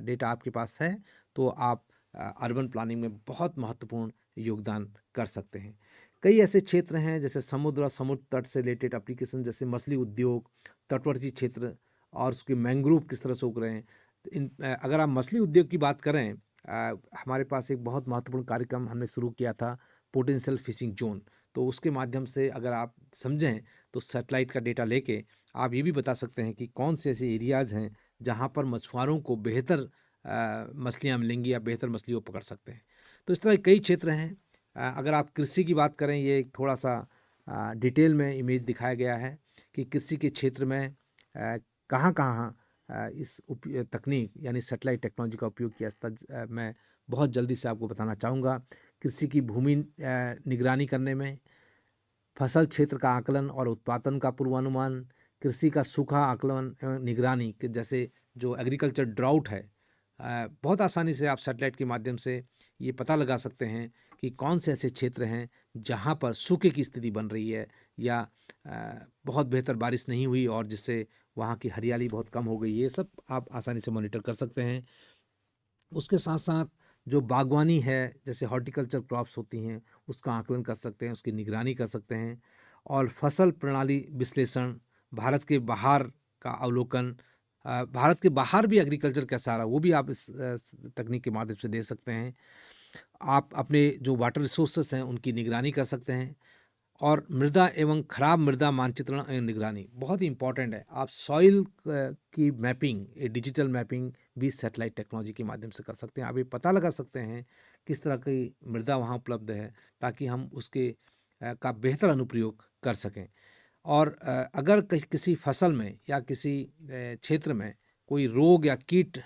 डेटा आपके पास है तो आप अर्बन प्लानिंग में बहुत महत्वपूर्ण योगदान कर सकते हैं। कई ऐसे क्षेत्र हैं जैसे समुद्र और समुद्र तट से रिलेटेड एप्लीकेशन, जैसे मछली उद्योग, तटवर्ती क्षेत्र और उसके मैंग्रोव किस तरह से उग रहे हैं। अगर आप मछली उद्योग की बात करें, हमारे पास एक बहुत महत्वपूर्ण कार्यक्रम हमने शुरू किया था, पोटेंशियल फिशिंग जोन। तो उसके माध्यम से अगर आप समझें तो सैटेलाइट का डेटा लेके आप ये भी बता सकते हैं कि कौन से ऐसे एरियाज़ हैं जहाँ पर मछुआरों को बेहतर मछलियाँ मिलेंगी या बेहतर मछली वो पकड़ सकते हैं। तो इस तरह कई क्षेत्र हैं। अगर आप कृषि की बात करें, ये एक थोड़ा सा डिटेल में इमेज दिखाया गया है कि कृषि के क्षेत्र में कहाँ-कहाँ इस तकनीक यानी सैटेलाइट टेक्नोलॉजी का उपयोग किया जाता है। मैं बहुत जल्दी से आपको बताना चाहूँगा। कृषि की भूमि निगरानी करने में, फसल क्षेत्र का आकलन और उत्पादन का पूर्वानुमान, कृषि का सूखा आकलन एवं निगरानी कि जैसे जो एग्रीकल्चर ड्राउट है, बहुत आसानी से आप सैटेलाइट के माध्यम से ये पता लगा सकते हैं कि कौन से ऐसे क्षेत्र हैं जहाँ पर सूखे की स्थिति बन रही है या बहुत बेहतर बारिश नहीं हुई और जिससे वहाँ की हरियाली बहुत कम हो गई। ये सब आप आसानी से मॉनिटर कर सकते हैं। उसके साथ साथ जो बागवानी है, जैसे हॉर्टिकल्चर क्रॉप्स होती हैं, उसका आकलन कर सकते हैं, उसकी निगरानी कर सकते हैं और फसल प्रणाली विश्लेषण, भारत के बाहर का अवलोकन, भारत के बाहर भी एग्रीकल्चर कैसा रहा वो भी आप इस तकनीक के माध्यम से दे सकते हैं। आप अपने जो वाटर रिसोर्सेस हैं उनकी निगरानी कर सकते हैं और मृदा एवं खराब मृदा मानचित्रण एवं निगरानी बहुत ही इंपॉर्टेंट है। आप सॉइल की मैपिंग, डिजिटल मैपिंग भी सैटेलाइट टेक्नोलॉजी के माध्यम से कर सकते हैं। आप ये पता लगा सकते हैं किस तरह की मृदा वहाँ उपलब्ध है ताकि हम उसके का बेहतर अनुप्रयोग कर सकें। और अगर किसी फसल में या किसी क्षेत्र में कोई रोग या कीट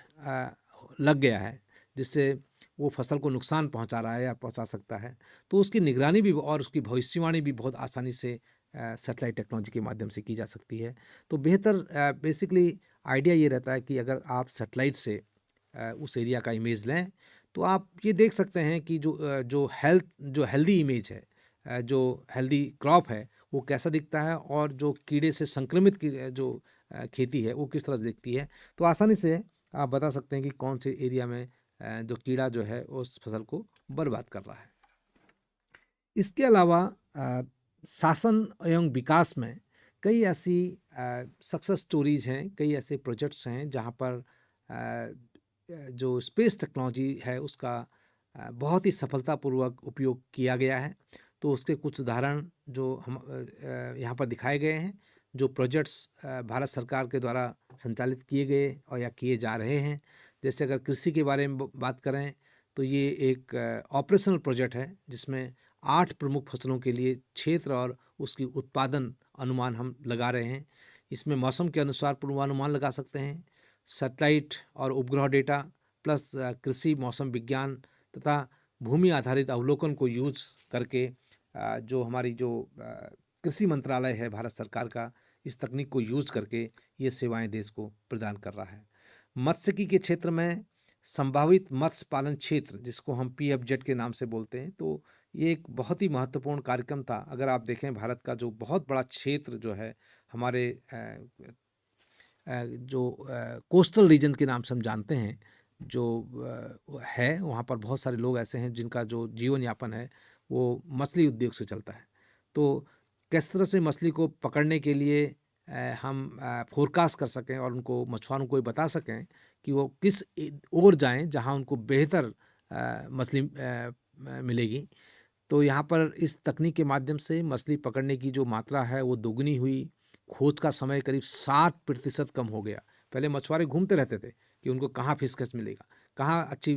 लग गया है जिससे वो फसल को नुकसान पहुंचा रहा है या पहुंचा सकता है, तो उसकी निगरानी भी और उसकी भविष्यवाणी भी बहुत आसानी से सैटेलाइट टेक्नोलॉजी के माध्यम से की जा सकती है। तो बेहतर बेसिकली आइडिया ये रहता है कि अगर आप सैटेलाइट से उस एरिया का इमेज लें तो आप ये देख सकते हैं कि जो हेल्दी इमेज है, जो हेल्दी क्रॉप है वो कैसा दिखता है और जो कीड़े से संक्रमित की जो खेती है वो किस तरह से दिखती है। तो आसानी से आप बता सकते हैं कि कौन से एरिया में जो कीड़ा जो है उस फसल को बर्बाद कर रहा है। इसके अलावा शासन एवं विकास में कई ऐसी सक्सेस स्टोरीज हैं, कई ऐसे प्रोजेक्ट्स हैं जहाँ पर जो स्पेस टेक्नोलॉजी है उसका बहुत ही सफलतापूर्वक उपयोग किया गया है। तो उसके कुछ उदाहरण जो हम यहाँ पर दिखाए गए हैं, जो प्रोजेक्ट्स भारत सरकार के द्वारा संचालित किए गए और या किए जा रहे हैं। जैसे अगर कृषि के बारे में बात करें तो ये एक ऑपरेशनल प्रोजेक्ट है जिसमें 8 प्रमुख फसलों के लिए क्षेत्र और उसकी उत्पादन अनुमान हम लगा रहे हैं। इसमें मौसम के अनुसार पूर्वानुमान लगा सकते हैं, सैटेलाइट और उपग्रह डेटा प्लस कृषि मौसम विज्ञान तथा भूमि आधारित अवलोकन को यूज करके जो हमारी जो कृषि मंत्रालय है भारत सरकार का, इस तकनीक को यूज करके ये सेवाएं देश को प्रदान कर रहा है। मत्स्यिकी के क्षेत्र में संभावित मत्स्य पालन क्षेत्र जिसको हम PFZ के नाम से बोलते हैं, तो ये एक बहुत ही महत्वपूर्ण कार्यक्रम था। अगर आप देखें भारत का जो बहुत बड़ा क्षेत्र जो है हमारे जो कोस्टल रीजन के नाम से हम जानते हैं, जो है वहाँ पर बहुत सारे लोग ऐसे हैं जिनका जो जीवन यापन है वो मछली उद्योग से चलता है। तो किस तरह से मछली को पकड़ने के लिए हम फोरकास्ट कर सकें और उनको मछुआरों को ये बता सकें कि वो किस ओर जाएं जहां उनको बेहतर मछली मिलेगी। तो यहाँ पर इस तकनीक के माध्यम से मछली पकड़ने की जो मात्रा है वो दोगुनी हुई, खोज का समय करीब 60% कम हो गया। पहले मछुआरे घूमते रहते थे कि उनको कहाँ फिश कैच मिलेगा, कहाँ अच्छी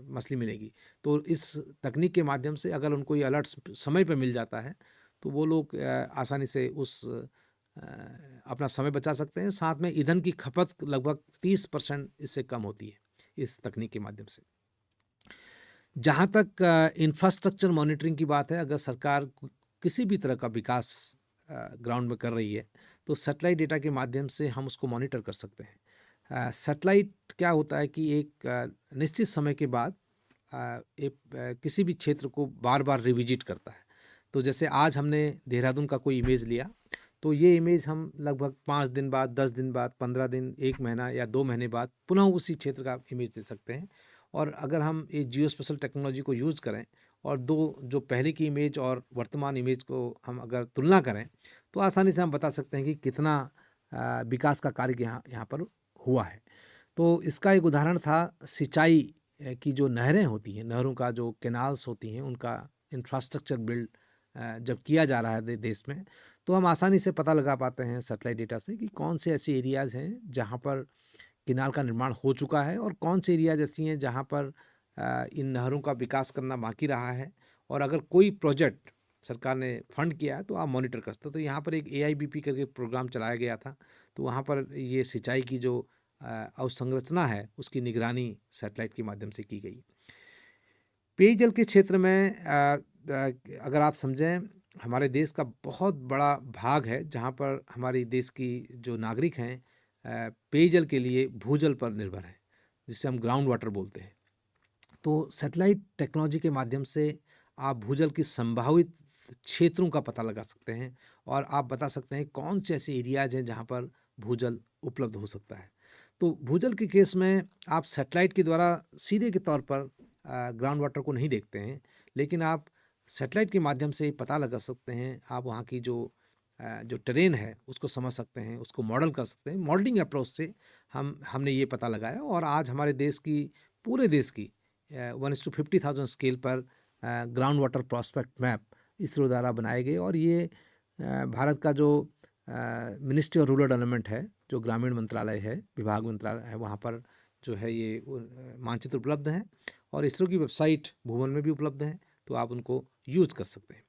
मछली मिलेगी। तो इस तकनीक के माध्यम से अगर उनको ये अलर्ट समय पे मिल जाता है तो वो लोग आसानी से अपना समय बचा सकते हैं। साथ में ईंधन की खपत लगभग 30% इससे कम होती है इस तकनीक के माध्यम से। जहाँ तक इंफ्रास्ट्रक्चर मॉनिटरिंग की बात है, अगर सरकार किसी भी तरह का विकास ग्राउंड में कर रही है तो सैटेलाइट डेटा के माध्यम से हम उसको मॉनिटर कर सकते हैं। सैटेलाइट क्या होता है कि एक निश्चित समय के बाद किसी भी क्षेत्र को बार बार रिविजिट करता है। तो जैसे आज हमने देहरादून का कोई इमेज लिया तो ये इमेज हम लगभग 5 दिन बाद, 10 दिन बाद, 15 दिन, 1 महीना या 2 महीने बाद पुनः उसी क्षेत्र का इमेज दे सकते हैं। और अगर हम ये जियो स्पेशल टेक्नोलॉजी को यूज़ करें और दो जो पहले की इमेज और वर्तमान इमेज को हम अगर तुलना करें तो आसानी से हम बता सकते हैं कि कितना विकास का कार्य यहाँ पर हुआ है। तो इसका एक उदाहरण था सिंचाई की जो नहरें होती हैं, नहरों का जो कैनाल्स होती हैं, उनका इंफ्रास्ट्रक्चर बिल्ड जब किया जा रहा है देश में, तो हम आसानी से पता लगा पाते हैं सैटेलाइट डेटा से कि कौन से ऐसे एरियाज़ हैं जहाँ पर कैनाल का निर्माण हो चुका है और कौन से एरियाज ऐसी हैं जहाँ पर इन नहरों का विकास करना बाकी रहा है। और अगर कोई प्रोजेक्ट सरकार ने फंड किया है तो आप मॉनिटर कर सकते हो। तो यहाँ पर एक AIBP करके प्रोग्राम चलाया गया था, तो वहाँ पर ये सिंचाई की जो अवसंरचना है उसकी निगरानी सैटेलाइट के माध्यम से की गई। पेयजल के क्षेत्र में अगर आप समझें, हमारे देश का बहुत बड़ा भाग है जहाँ पर हमारे देश की जो नागरिक हैं पेयजल के लिए भूजल पर निर्भर है, जिसे हम ग्राउंड वाटर बोलते हैं। तो सैटेलाइट टेक्नोलॉजी के माध्यम से आप भूजल की संभावित क्षेत्रों का पता लगा सकते हैं और आप बता सकते हैं कौन से ऐसे एरियाज हैं जहाँ पर भूजल उपलब्ध हो सकता है। तो भूजल के केस में आप सैटेलाइट के द्वारा सीधे के तौर पर ग्राउंड वाटर को नहीं देखते हैं, लेकिन आप सैटेलाइट के माध्यम से पता लगा सकते हैं। आप वहाँ की जो टेरेन है उसको समझ सकते हैं, उसको मॉडल कर सकते हैं। मॉडलिंग अप्रोच से हमने ये पता लगाया और आज हमारे देश की, पूरे देश की 1:50,000 स्केल पर ground water prospect map ISRO द्वारा बनाए गए। और ये भारत का जो मिनिस्ट्री ऑफ रूरल डेवलपमेंट है, जो ग्रामीण मंत्रालय है, विभाग मंत्रालय है, वहाँ पर जो है ये मानचित्र उपलब्ध हैं और इसरो की वेबसाइट भुवन में भी उपलब्ध है, तो आप उनको यूज कर सकते हैं।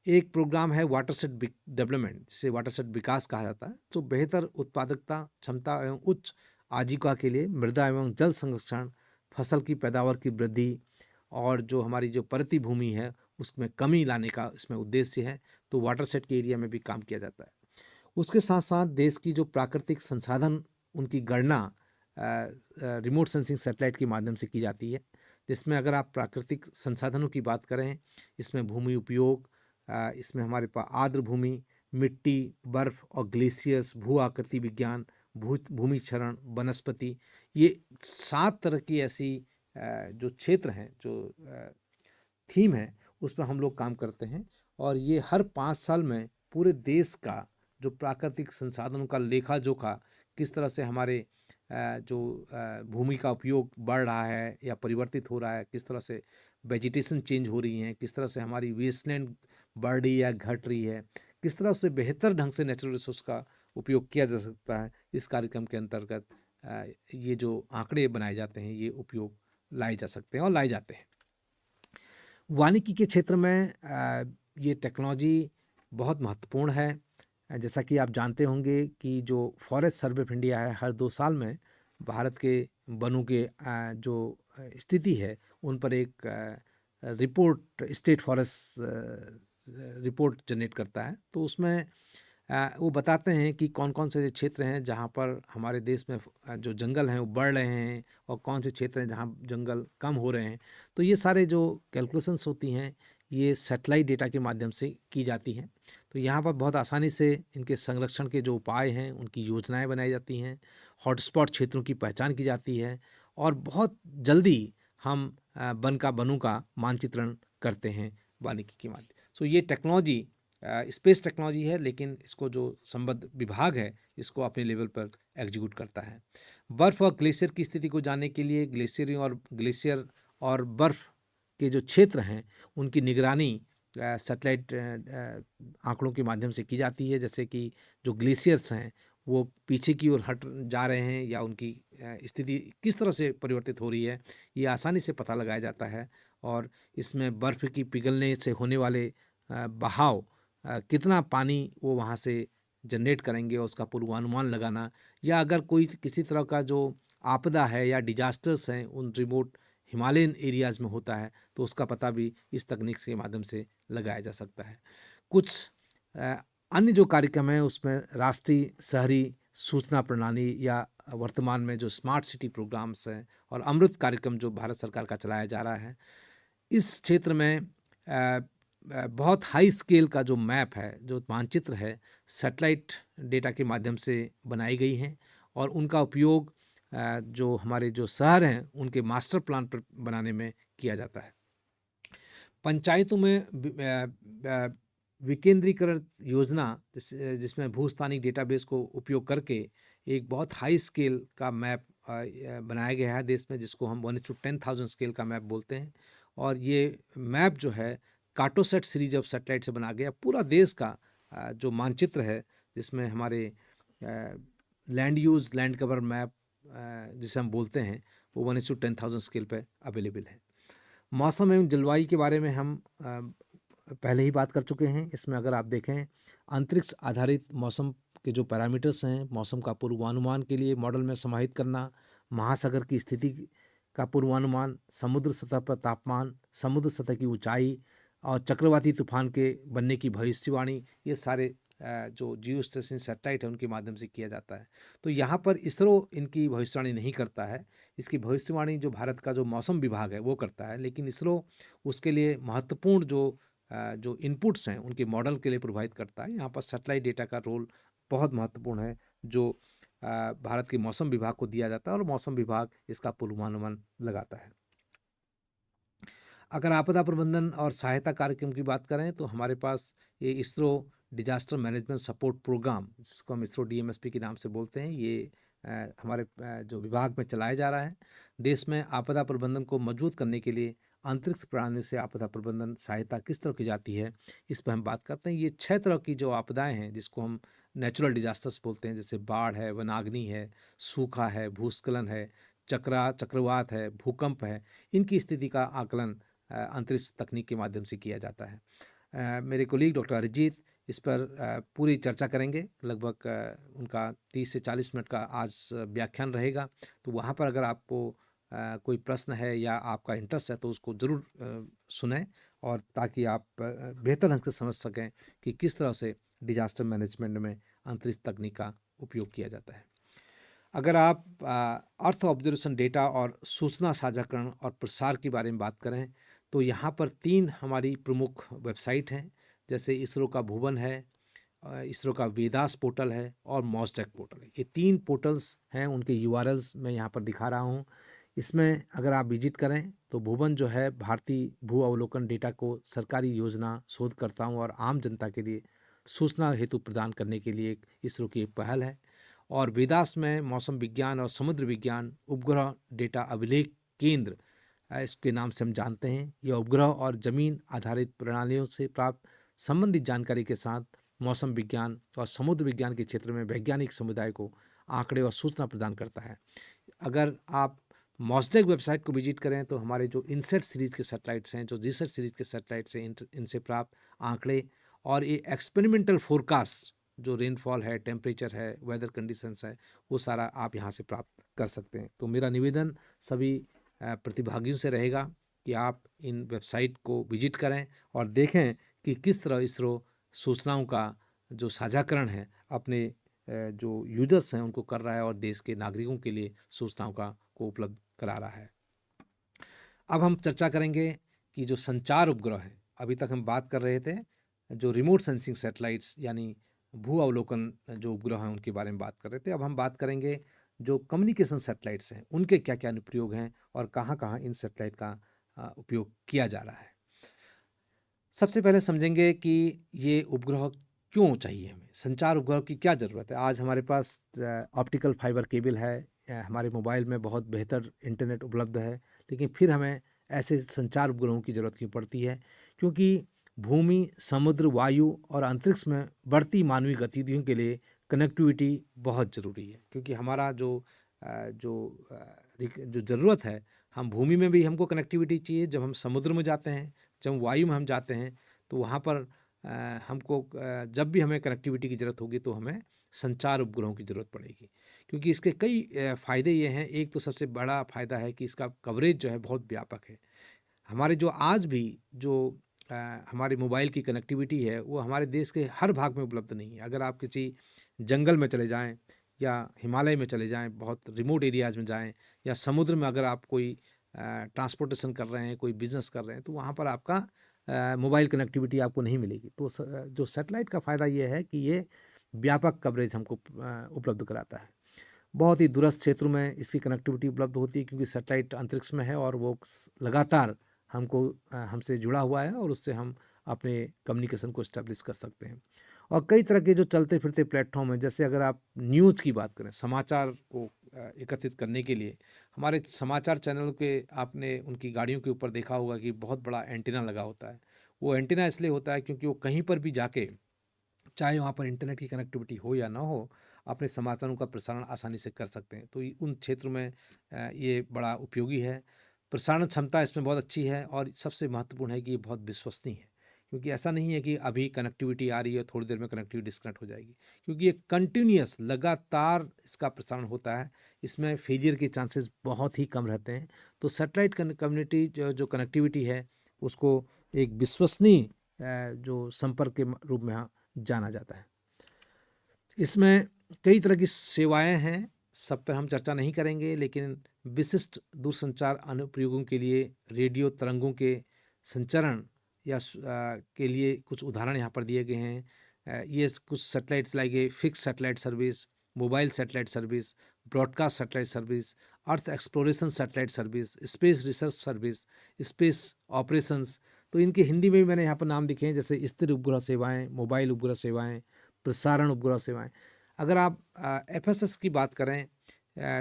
एक प्रोग्राम है वाटरशेड डेवलपमेंट, जिसे वाटरशेड विकास कहा जाता है। तो बेहतर उत्पादकता, क्षमता एवं उच्च आजीविका के लिए मृदा एवं जल संरक्षण, फसल की पैदावार की वृद्धि और जो हमारी जो परती भूमि है उसमें कमी लाने का इसमें उद्देश्य है। तो वाटरशेड के एरिया में भी काम किया जाता है। उसके साथ साथ देश की जो प्राकृतिक संसाधन, उनकी गणना रिमोट सेंसिंग सैटेलाइट के माध्यम से की जाती है, जिसमें अगर आप प्राकृतिक संसाधनों की बात करें, इसमें भूमि उपयोग, इसमें हमारे पास आर्द्र भूमि, मिट्टी, बर्फ और ग्लेशियर्स, भू आकृति विज्ञान, भूमि क्षरण, वनस्पति, ये 7 तरह की ऐसी जो क्षेत्र हैं, जो थीम है, उस पर हम लोग काम करते हैं। और ये हर 5 साल में पूरे देश का जो प्राकृतिक संसाधनों का लेखा जोखा, किस तरह से हमारे जो भूमि का उपयोग बढ़ रहा है या परिवर्तित हो रहा है, किस तरह से वेजिटेशन चेंज हो रही हैं, किस तरह से हमारी वेस्टलैंड बढ़ रही है या घट रही है, किस तरह से बेहतर ढंग से नेचुरल रिसोर्स का उपयोग किया जा सकता है। इस कार्यक्रम के अंतर्गत ये जो आंकड़े बनाए जाते हैं, ये उपयोग लाए जा सकते हैं और लाए जाते हैं। वानिकी के क्षेत्र में ये टेक्नोलॉजी बहुत महत्वपूर्ण है। जैसा कि आप जानते होंगे कि जो फॉरेस्ट सर्वे ऑफ इंडिया है, हर 2 साल में भारत के वनों के जो स्थिति है उन पर एक report, state forest report generate करता है। तो उसमें वो बताते हैं कि कौन कौन से क्षेत्र हैं जहाँ पर हमारे देश में जो जंगल हैं वो बढ़ रहे हैं और कौन से क्षेत्र हैं जहाँ जंगल कम हो रहे हैं। तो ये सारे जो कैलकुलेशंस होती हैं, ये सैटेलाइट डेटा के माध्यम से की जाती हैं। तो यहाँ पर बहुत आसानी से इनके संरक्षण के जो उपाय हैं, उनकी योजनाएं बनाई जाती हैं, हॉटस्पॉट क्षेत्रों की पहचान की जाती है और बहुत जल्दी हम वनों का मानचित्रण करते हैं वानिकी के माध्यम। सो ये टेक्नोलॉजी स्पेस टेक्नोलॉजी है, लेकिन इसको जो संबद्ध विभाग है इसको अपने लेवल पर एग्जीक्यूट करता है। बर्फ़ और ग्लेशियर की स्थिति को जानने के लिए ग्लेशियर और बर्फ़ के जो क्षेत्र हैं उनकी निगरानी सैटेलाइट आंकड़ों के माध्यम से की जाती है, जैसे कि जो ग्लेशियर्स हैं वो पीछे की ओर हट जा रहे हैं या उनकी स्थिति किस तरह से परिवर्तित हो रही है, ये आसानी से पता लगाया जाता है। और इसमें बर्फ़ की पिघलने से होने वाले बहाव, कितना पानी वो वहाँ से जनरेट करेंगे और उसका पूर्वानुमान लगाना, या अगर कोई किसी तरह का जो आपदा है या डिजास्टर्स हैं उन रिमोट हिमालयन एरियाज़ में होता है तो उसका पता भी इस तकनीक के माध्यम से लगाया जा सकता है। कुछ अ, अन्य जो कार्यक्रम हैं उसमें राष्ट्रीय शहरी सूचना प्रणाली या वर्तमान में जो स्मार्ट सिटी प्रोग्राम्स हैं और अमृत कार्यक्रम जो भारत सरकार का चलाया जा रहा है, इस क्षेत्र में बहुत हाई स्केल का जो मैप है, जो मानचित्र है, सैटेलाइट डेटा के माध्यम से बनाई गई हैं और उनका उपयोग जो हमारे जो शहर हैं उनके मास्टर प्लान पर बनाने में किया जाता है। पंचायतों में विकेंद्रीकरण योजना जिसमें भूस्थानिक डेटाबेस को उपयोग करके एक बहुत हाई स्केल का मैप बनाया गया है देश में, जिसको हम 1:10,000 स्केल का मैप बोलते हैं। और ये मैप जो है कार्टोसैट सीरीज ऑफ सैटेलाइट से बना गया पूरा देश का जो मानचित्र है, जिसमें हमारे land use land cover map जिसे हम बोलते हैं वो 1:10,000 स्केल पे अवेलेबल है। मौसम एवं जलवायु के बारे में हम पहले ही बात कर चुके हैं। इसमें अगर आप देखें, अंतरिक्ष आधारित मौसम के जो पैरामीटर्स हैं, मौसम का पूर्वानुमान के लिए मॉडल में समाहित करना, महासागर की स्थिति का पूर्वानुमान, समुद्र सतह पर तापमान, समुद्र सतह की ऊंचाई और चक्रवाती तूफान के बनने की भविष्यवाणी, ये सारे जो जियो स्टेशन सैटेलाइट है उनके माध्यम से किया जाता है। तो यहाँ पर इसरो इनकी भविष्यवाणी नहीं करता है, इसकी भविष्यवाणी जो भारत का जो मौसम विभाग है वो करता है, लेकिन इसरो उसके लिए महत्वपूर्ण जो इनपुट्स हैं उनके मॉडल के लिए प्रोवाइड करता है। यहाँ पर सैटेलाइट डेटा का रोल बहुत महत्वपूर्ण है जो भारत के मौसम विभाग को दिया जाता है और मौसम विभाग इसका पूर्वानुमान लगाता है। अगर आपदा प्रबंधन और सहायता कार्यक्रम की बात करें तो हमारे पास ये ISRO disaster management support programme, जिसको हम इसरो DMSP के नाम से बोलते हैं, ये हमारे जो विभाग में चलाया जा रहा है। देश में आपदा प्रबंधन को मजबूत करने के लिए अंतरिक्ष प्रणाली से आपदा प्रबंधन सहायता किस तरह की जाती है, इस पर हम बात करते हैं। ये 6 तरह की जो आपदाएं हैं जिसको हम नेचुरल डिजास्टर्स बोलते हैं, जैसे बाढ़ है, वनाग्नि है, सूखा है, भूस्खलन है, चक्रवात है, भूकंप है, इनकी स्थिति का आकलन अंतरिक्ष तकनीक के माध्यम से किया जाता है। मेरे कोलीग डॉक्टर अरिजीत इस पर पूरी चर्चा करेंगे। लगभग उनका 30 से 40 मिनट का आज व्याख्यान रहेगा, तो वहाँ पर अगर आपको कोई प्रश्न है या आपका इंटरेस्ट है तो उसको ज़रूर सुनें, और ताकि आप बेहतर ढंग से समझ सकें कि किस तरह से डिजास्टर मैनेजमेंट में अंतरिक्ष तकनीक का उपयोग किया जाता है। अगर आप अर्थ ऑब्जर्वेशन डेटा और सूचना साझाकरण और प्रसार के बारे में बात करें तो यहाँ पर 3 हमारी प्रमुख वेबसाइट हैं, जैसे इसरो का भुवन है, इसरो का वेदास पोर्टल है और मॉसडेक पोर्टल है। ये 3 पोर्टल्स हैं, उनके URLs मैं यहाँ पर दिखा रहा हूँ। इसमें अगर आप विजिट करें तो भुवन जो है भारतीय भू अवलोकन डेटा को सरकारी योजना, शोधकर्ताओं और आम जनता के लिए सूचना हेतु प्रदान करने के लिए इसरो की एक पहल है। और वेदास में मौसम विज्ञान और समुद्र विज्ञान उपग्रह डेटा अभिलेख केंद्र इसके नाम से हम जानते हैं। यह उपग्रह और जमीन आधारित प्रणालियों से प्राप्त संबंधित जानकारी के साथ मौसम विज्ञान और समुद्र विज्ञान के क्षेत्र में वैज्ञानिक समुदाय को आंकड़े और सूचना प्रदान करता है। अगर आप मॉसडेक वेबसाइट को विजिट करें तो हमारे जो इनसेट सीरीज के सैटेलाइट्स हैं, जो जीसेट सीरीज के सैटेलाइट्स हैं, इनसे प्राप्त आंकड़े और ये एक्सपेरिमेंटल फोरकास्ट, जो रेनफॉल है, टेम्परेचर है, वेदर कंडीशंस है, वो सारा आप यहाँ से प्राप्त कर सकते हैं। तो मेरा निवेदन सभी प्रतिभागियों से रहेगा कि आप इन वेबसाइट को विजिट करें और देखें कि किस तरह इसरो सूचनाओं का जो साझाकरण है अपने जो यूजर्स हैं उनको कर रहा है और देश के नागरिकों के लिए सूचनाओं को उपलब्ध करा रहा है। अब हम चर्चा करेंगे कि जो संचार उपग्रह है, अभी तक हम बात कर रहे थे जो रिमोट सेंसिंग सैटेलाइट्स यानी भू अवलोकन जो उपग्रह हैं उनके बारे में बात कर रहे थे। अब हम बात करेंगे जो कम्युनिकेशन सैटेलाइट्स हैं उनके क्या क्या अनुप्रयोग हैं और कहाँ कहाँ इन सैटेलाइट का उपयोग किया जा रहा है। सबसे पहले समझेंगे कि ये उपग्रह क्यों चाहिए, हमें संचार उपग्रह की क्या ज़रूरत है। आज हमारे पास ऑप्टिकल फाइबर केबल है, हमारे मोबाइल में बहुत बेहतर इंटरनेट उपलब्ध है, लेकिन फिर हमें ऐसे संचार उपग्रहों की ज़रूरत क्यों पड़ती है? क्योंकि भूमि, समुद्र, वायु और अंतरिक्ष में बढ़ती मानवीय गतिविधियों के लिए कनेक्टिविटी बहुत ज़रूरी है। क्योंकि हमारा जो ज़रूरत है, हम भूमि में भी हमको कनेक्टिविटी चाहिए, जब हम समुद्र में जाते हैं, जब हम वायु में हम जाते हैं, तो वहाँ पर जब भी हमें कनेक्टिविटी की ज़रूरत होगी तो हमें संचार उपग्रहों की ज़रूरत पड़ेगी। क्योंकि इसके कई फ़ायदे ये हैं। एक तो सबसे बड़ा फ़ायदा है कि इसका कवरेज जो है बहुत व्यापक है। हमारे जो आज भी जो हमारी मोबाइल की कनेक्टिविटी है, वो हमारे देश के हर भाग में उपलब्ध नहीं है। अगर आप किसी जंगल में चले जाएँ या हिमालय में चले जाएँ, बहुत रिमोट एरियाज़ में जाएँ, या समुद्र में अगर आप कोई ट्रांसपोर्टेशन कर रहे हैं, कोई बिज़नेस कर रहे हैं, तो वहाँ पर आपका मोबाइल कनेक्टिविटी आपको नहीं मिलेगी। तो जो सैटेलाइट का फ़ायदा ये है कि ये व्यापक कवरेज हमको उपलब्ध कराता है। बहुत ही दूरस्थ क्षेत्रों में इसकी कनेक्टिविटी उपलब्ध होती है, क्योंकि सैटेलाइट अंतरिक्ष में है और वो लगातार हमसे जुड़ा हुआ है, और उससे हम अपने कम्युनिकेशन को इस्टेब्लिश कर सकते हैं। और कई तरह के जो चलते फिरते प्लेटफॉर्म हैं, जैसे अगर आप न्यूज़ की बात करें, समाचार को एकत्रित करने के लिए हमारे समाचार चैनल के, आपने उनकी गाड़ियों के ऊपर देखा होगा कि बहुत बड़ा एंटीना लगा होता है। वो एंटीना इसलिए होता है क्योंकि वो कहीं पर भी जाके, चाहे वहाँ पर इंटरनेट की कनेक्टिविटी हो या ना हो, अपने समाचारों का प्रसारण आसानी से कर सकते हैं। तो उन क्षेत्रों में ये बड़ा उपयोगी है। प्रसारण क्षमता इसमें बहुत अच्छी है, और सबसे महत्वपूर्ण है कि ये बहुत विश्वसनीय है। क्योंकि ऐसा नहीं है कि अभी कनेक्टिविटी आ रही है, थोड़ी देर में कनेक्टिविटी डिस्कनेक्ट हो जाएगी, क्योंकि ये कंटिन्यूअस लगातार इसका प्रसारण होता है। इसमें फेलियर के चांसेस बहुत ही कम रहते हैं। तो सैटेलाइट कम्युनिटी जो कनेक्टिविटी है, उसको एक विश्वसनीय जो संपर्क के रूप में जाना जाता है। इसमें कई तरह की सेवाएं हैं, सब पर हम चर्चा नहीं करेंगे, लेकिन विशिष्ट दूरसंचार अनुप्रयोगों के लिए रेडियो तरंगों के संचरण के लिए कुछ उदाहरण यहाँ पर दिए गए हैं। ये कुछ satellites like fix satellite service, mobile satellite service, broadcast satellite service, earth exploration satellite service, space research service, space operations. तो इनके हिंदी में भी मैंने यहाँ पर नाम लिखे हैं, जैसे स्थिर उपग्रह सेवाएं, मोबाइल उपग्रह सेवाएं, प्रसारण उपग्रह सेवाएं। अगर आप एफएसएस की बात करें,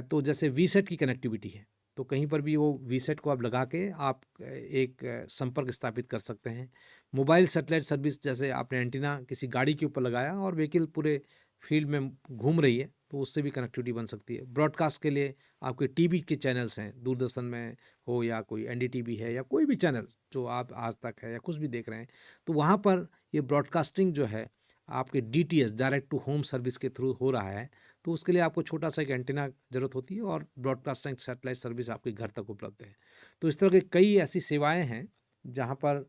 तो जैसे वीसेट की कनेक्टिविटी है, तो कहीं पर भी वो वीसेट को आप लगा के आप एक संपर्क स्थापित कर सकते हैं। मोबाइल सैटेलाइट सर्विस, जैसे आपने एंटीना किसी गाड़ी के ऊपर लगाया और व्हीकल पूरे फील्ड में घूम रही है, तो उससे भी कनेक्टिविटी बन सकती है। ब्रॉडकास्ट के लिए आपके टीवी के चैनल्स हैं, दूरदर्शन में हो या कोई एनडीटीवी है या कोई भी चैनल जो आप आज तक है या कुछ भी देख रहे हैं, तो वहाँ पर ये ब्रॉडकास्टिंग जो है आपके DTH, direct to home service के थ्रू हो रहा है। तो उसके लिए आपको छोटा सा एक एंटीना ज़रूरत होती है, और ब्रॉडकास्टिंग सैटेलाइट सर्विस आपके घर तक उपलब्ध है। तो इस तरह के कई ऐसी सेवाएं हैं जहां पर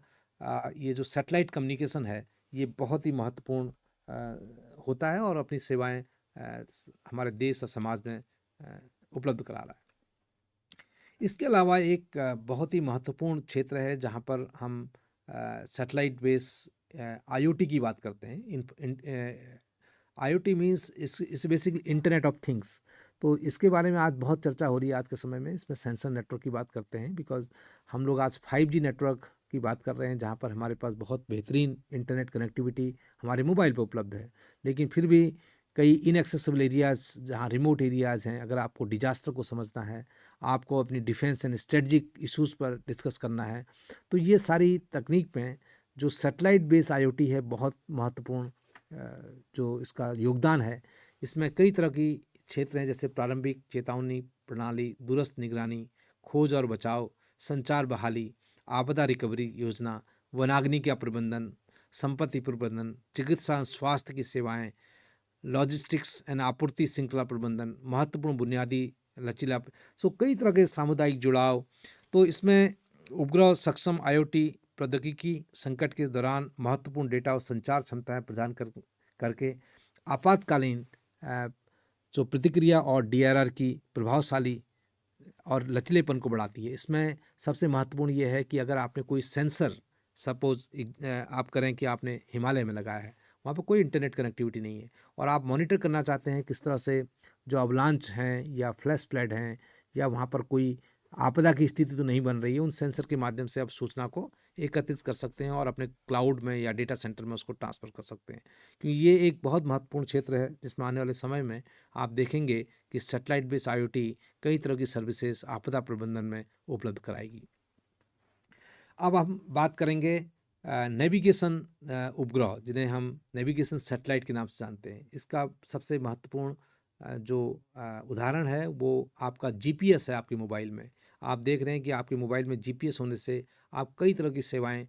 ये जो सैटेलाइट कम्युनिकेशन है, ये बहुत ही महत्वपूर्ण होता है, और अपनी सेवाएं हमारे देश और समाज में उपलब्ध करा रहा है। इसके अलावा एक बहुत ही महत्वपूर्ण क्षेत्र है जहां पर हम सैटेलाइट बेस आईओटी की बात करते हैं। आईओटी मीन्स इस बेसिकली इंटरनेट ऑफ थिंग्स। तो इसके बारे में आज बहुत चर्चा हो रही है आज के समय में। इसमें सेंसर नेटवर्क की बात करते हैं, बिकॉज हम लोग आज 5G नेटवर्क की बात कर रहे हैं, जहाँ पर हमारे पास बहुत बेहतरीन इंटरनेट कनेक्टिविटी हमारे मोबाइल पर उपलब्ध है। लेकिन फिर भी कई इनएक्सेसिबल एरियाज़, जहाँ रिमोट एरियाज़ हैं, अगर आपको डिजास्टर को समझना है, आपको अपनी डिफेंस एंड स्ट्रेटजिक इश्यूज़ पर डिस्कस करना है, तो ये सारी तकनीक में जो सैटेलाइट बेस आईओटी है, बहुत महत्वपूर्ण जो इसका योगदान है। इसमें कई तरह की क्षेत्र हैं, जैसे प्रारंभिक चेतावनी प्रणाली, दूरस्थ निगरानी, खोज और बचाव, संचार बहाली, आपदा रिकवरी योजना, वनाग्नि का प्रबंधन, संपत्ति प्रबंधन, चिकित्सा स्वास्थ्य की सेवाएं, लॉजिस्टिक्स एंड आपूर्ति श्रृंखला प्रबंधन, महत्वपूर्ण बुनियादी लचीला। सो कई तरह के सामुदायिक जुड़ाव। तो इसमें उपग्रह सक्षम आईओटी प्रौद्योगिकी संकट के दौरान महत्वपूर्ण डेटा और संचार क्षमताएं प्रदान करके आपातकालीन जो प्रतिक्रिया और डीआरआर की प्रभावशाली और लचीलेपन को बढ़ाती है। इसमें सबसे महत्वपूर्ण ये है कि अगर आपने कोई सेंसर, सपोज आप करें कि आपने हिमालय में लगाया है, वहाँ पर कोई इंटरनेट कनेक्टिविटी नहीं है, और आप मॉनिटर करना चाहते हैं किस तरह से जो अवलांच हैं या फ्लैश फ्लड हैं, या वहाँ पर कोई आपदा की स्थिति तो नहीं बन रही है, उन सेंसर के माध्यम से आप सूचना को एकत्रित कर सकते हैं और अपने क्लाउड में या डेटा सेंटर में उसको ट्रांसफ़र कर सकते हैं। क्योंकि ये एक बहुत महत्वपूर्ण क्षेत्र है, जिसमें आने वाले समय में आप देखेंगे कि सैटेलाइट बेस्ड आईओटी कई तरह की सर्विसेज आपदा प्रबंधन में उपलब्ध कराएगी। अब हम बात करेंगे नेविगेशन उपग्रह, जिन्हें हम नेविगेशन सैटेलाइट के नाम से जानते हैं। इसका सबसे महत्वपूर्ण जो उदाहरण है वो आपका जीपीएस है आपके मोबाइल में। आप देख रहे हैं कि आपके मोबाइल में जीपीएस होने से आप कई तरह की सेवाएं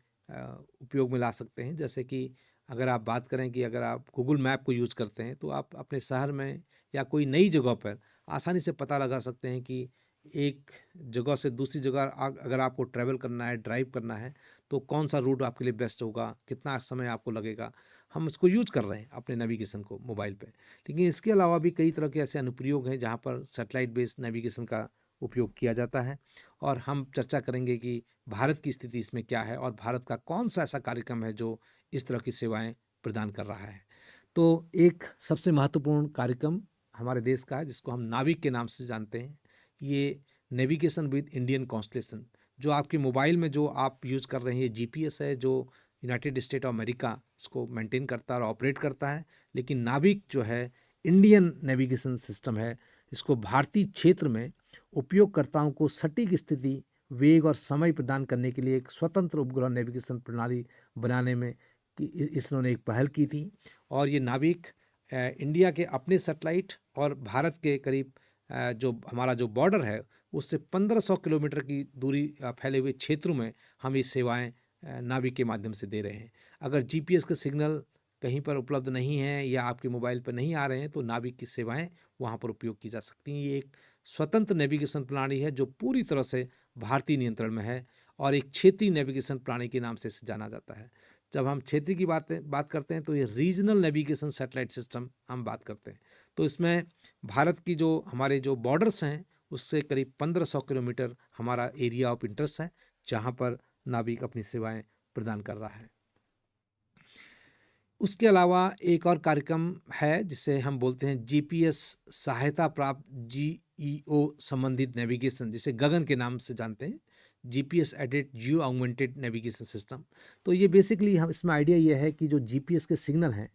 उपयोग में ला सकते हैं। जैसे कि अगर आप बात करें कि अगर आप गूगल मैप को यूज़ करते हैं तो आप अपने शहर में या कोई नई जगह पर आसानी से पता लगा सकते हैं कि एक जगह से दूसरी जगह अगर आपको ट्रैवल करना है, ड्राइव करना है, तो कौन सा रूट आपके लिए बेस्ट होगा, कितना समय आपको लगेगा। हम इसको यूज़ कर रहे हैं अपने नेविगेशन को मोबाइल पे। लेकिन इसके अलावा भी कई तरह के ऐसे अनुप्रयोग हैं जहाँ पर सैटेलाइट बेस्ड नेविगेशन का उपयोग किया जाता है, और हम चर्चा करेंगे कि भारत की स्थिति इसमें क्या है और भारत का कौन सा ऐसा कार्यक्रम है जो इस तरह की सेवाएं प्रदान कर रहा है। तो एक सबसे महत्वपूर्ण कार्यक्रम हमारे देश का है जिसको हम नाविक के नाम से जानते हैं। ये नेविगेशन विद इंडियन कॉन्स्टलेशन, जो आपके मोबाइल में जो आप यूज़ कर रहे हैं, ये जीपीएस है जो यूनाइटेड स्टेट ऑफ अमेरिका इसको मेंटेन करता है और ऑपरेट करता है। लेकिन नाविक जो है इंडियन नेविगेशन सिस्टम है, इसको भारतीय क्षेत्र में उपयोगकर्ताओं को सटीक स्थिति, वेग और समय प्रदान करने के लिए एक स्वतंत्र उपग्रह नेविगेशन प्रणाली बनाने में इसरो ने एक पहल की थी। और ये नाविक इंडिया के अपने सैटेलाइट और भारत के करीब जो हमारा जो बॉर्डर है उससे 1500 किलोमीटर की दूरी फैले हुए क्षेत्रों में हम ये सेवाएं नाविक के माध्यम से दे रहे हैं। अगर जीपीएस के सिग्नल कहीं पर उपलब्ध नहीं है या आपके मोबाइल पर नहीं आ रहे हैं तो नाविक की सेवाएं वहां पर उपयोग की जा सकती हैं। ये एक स्वतंत्र नेविगेशन प्रणाली है जो पूरी तरह से भारतीय नियंत्रण में है और एक क्षेत्रीय नेविगेशन प्रणाली के नाम से इसे जाना जाता है। जब हम क्षेत्र की बात करते हैं तो ये रीजनल नेविगेशन सैटेलाइट सिस्टम हम बात करते हैं। तो इसमें भारत की जो हमारे जो बॉर्डर्स हैं उससे करीब 1500 किलोमीटर हमारा एरिया ऑफ इंटरेस्ट है जहाँ पर नाविक अपनी सेवाएं प्रदान कर रहा है। उसके अलावा एक और कार्यक्रम है जिसे हम बोलते हैं जीपीएस सहायता प्राप्त जीईओ संबंधित नेविगेशन, जिसे गगन के नाम से जानते हैं, GPS aided geo augmented navigation system. तो ये बेसिकली हम इसमें आइडिया ये है कि जो जीपीएस के सिग्नल हैं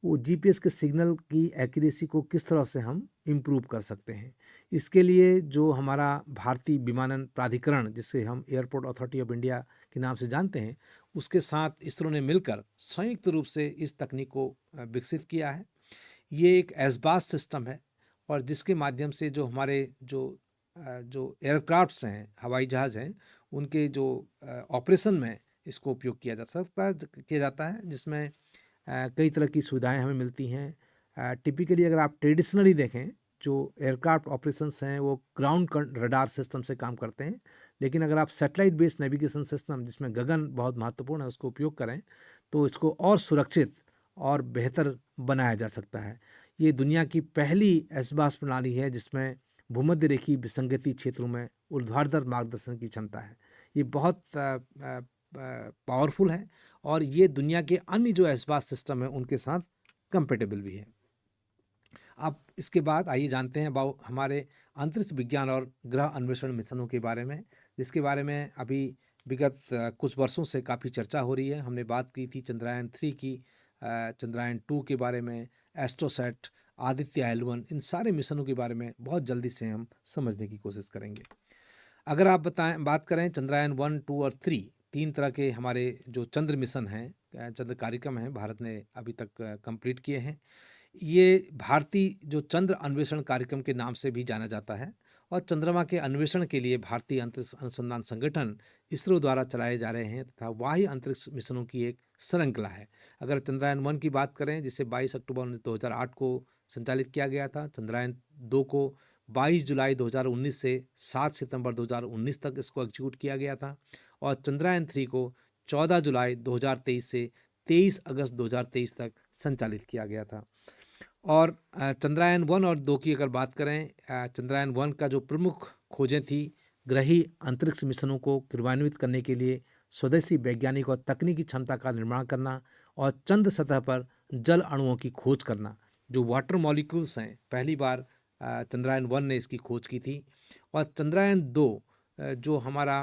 वो जीपीएस के सिग्नल की एक्यूरेसी को किस तरह से हम इम्प्रूव कर सकते हैं। इसके लिए जो हमारा भारतीय विमानन प्राधिकरण, जिसे हम एयरपोर्ट अथॉरिटी ऑफ इंडिया के नाम से जानते हैं, उसके साथ इसरो ने मिलकर संयुक्त रूप से इस तकनीक को विकसित किया है। ये एक एसबास सिस्टम है और जिसके माध्यम से जो हमारे जो एयरक्राफ्ट्स हैं, हवाई जहाज़ हैं, उनके जो ऑपरेशन में इसको उपयोग किया जाता है, जिसमें कई तरह की सुविधाएं हमें मिलती हैं। टिपिकली अगर आप ट्रेडिशनली देखें, जो एयरक्राफ्ट ऑपरेशंस हैं वो ग्राउंड रडार सिस्टम से काम करते हैं। लेकिन अगर आप सैटेलाइट बेस्ड नेविगेशन सिस्टम, जिसमें गगन बहुत महत्वपूर्ण है, उसको उपयोग करें तो इसको और सुरक्षित और बेहतर बनाया जा सकता है। ये दुनिया की पहली एसबास प्रणाली है जिसमें भूमध्य रेखीय विसंगति क्षेत्रों में ऊर्ध्वाधर मार्गदर्शन की क्षमता है। ये बहुत पावरफुल है और ये दुनिया के अन्य जो एसबास सिस्टम है उनके साथ कंपेटेबल भी है। अब इसके बाद आइए जानते हैं हमारे अंतरिक्ष विज्ञान और ग्रह अन्वेषण मिशनों के बारे में, जिसके बारे में अभी विगत कुछ वर्षों से काफ़ी चर्चा हो रही है। हमने बात की थी चंद्रयान 3 की, चंद्रयान 2 के बारे में, एस्ट्रोसैट, आदित्य L1, इन सारे मिशनों के बारे में बहुत जल्दी से हम समझने की कोशिश करेंगे। अगर आप बात करें चंद्रयान 1, 2 और 3, 3 तरह के हमारे जो चंद्र मिशन हैं, चंद्र कार्यक्रम हैं, भारत ने अभी तक कंप्लीट किए हैं। ये भारतीय जो चंद्र अन्वेषण कार्यक्रम के नाम से भी जाना जाता है और चंद्रमा के अन्वेषण के लिए भारतीय अंतरिक्ष अनुसंधान संगठन इसरो द्वारा चलाए जा रहे हैं तथा बाह्य अंतरिक्ष मिशनों की एक श्रृंखला है। अगर चंद्रयान 1 की बात करें, जिसे 22 अक्टूबर 2008 को संचालित किया गया था, चंद्रयान 2 को 22 जुलाई 2019 से 7 सितंबर 2019 तक इसको एग्जीक्यूट किया गया था, और चंद्रयान 3 को 14 जुलाई 2023 से 23 अगस्त 2023 तक संचालित किया गया था। और चंद्रयान 1 और 2 की अगर बात करें, चंद्रयान 1 का जो प्रमुख खोजें थी, ग्रही अंतरिक्ष मिशनों को क्रियान्वित करने के लिए स्वदेशी वैज्ञानिक और तकनीकी क्षमता का निर्माण करना और चंद्र सतह पर जल अणुओं की खोज करना, जो वाटर मॉलिक्यूल्स हैं, पहली बार चंद्रयान 1 ने इसकी खोज की थी। और चंद्रयान 2 जो हमारा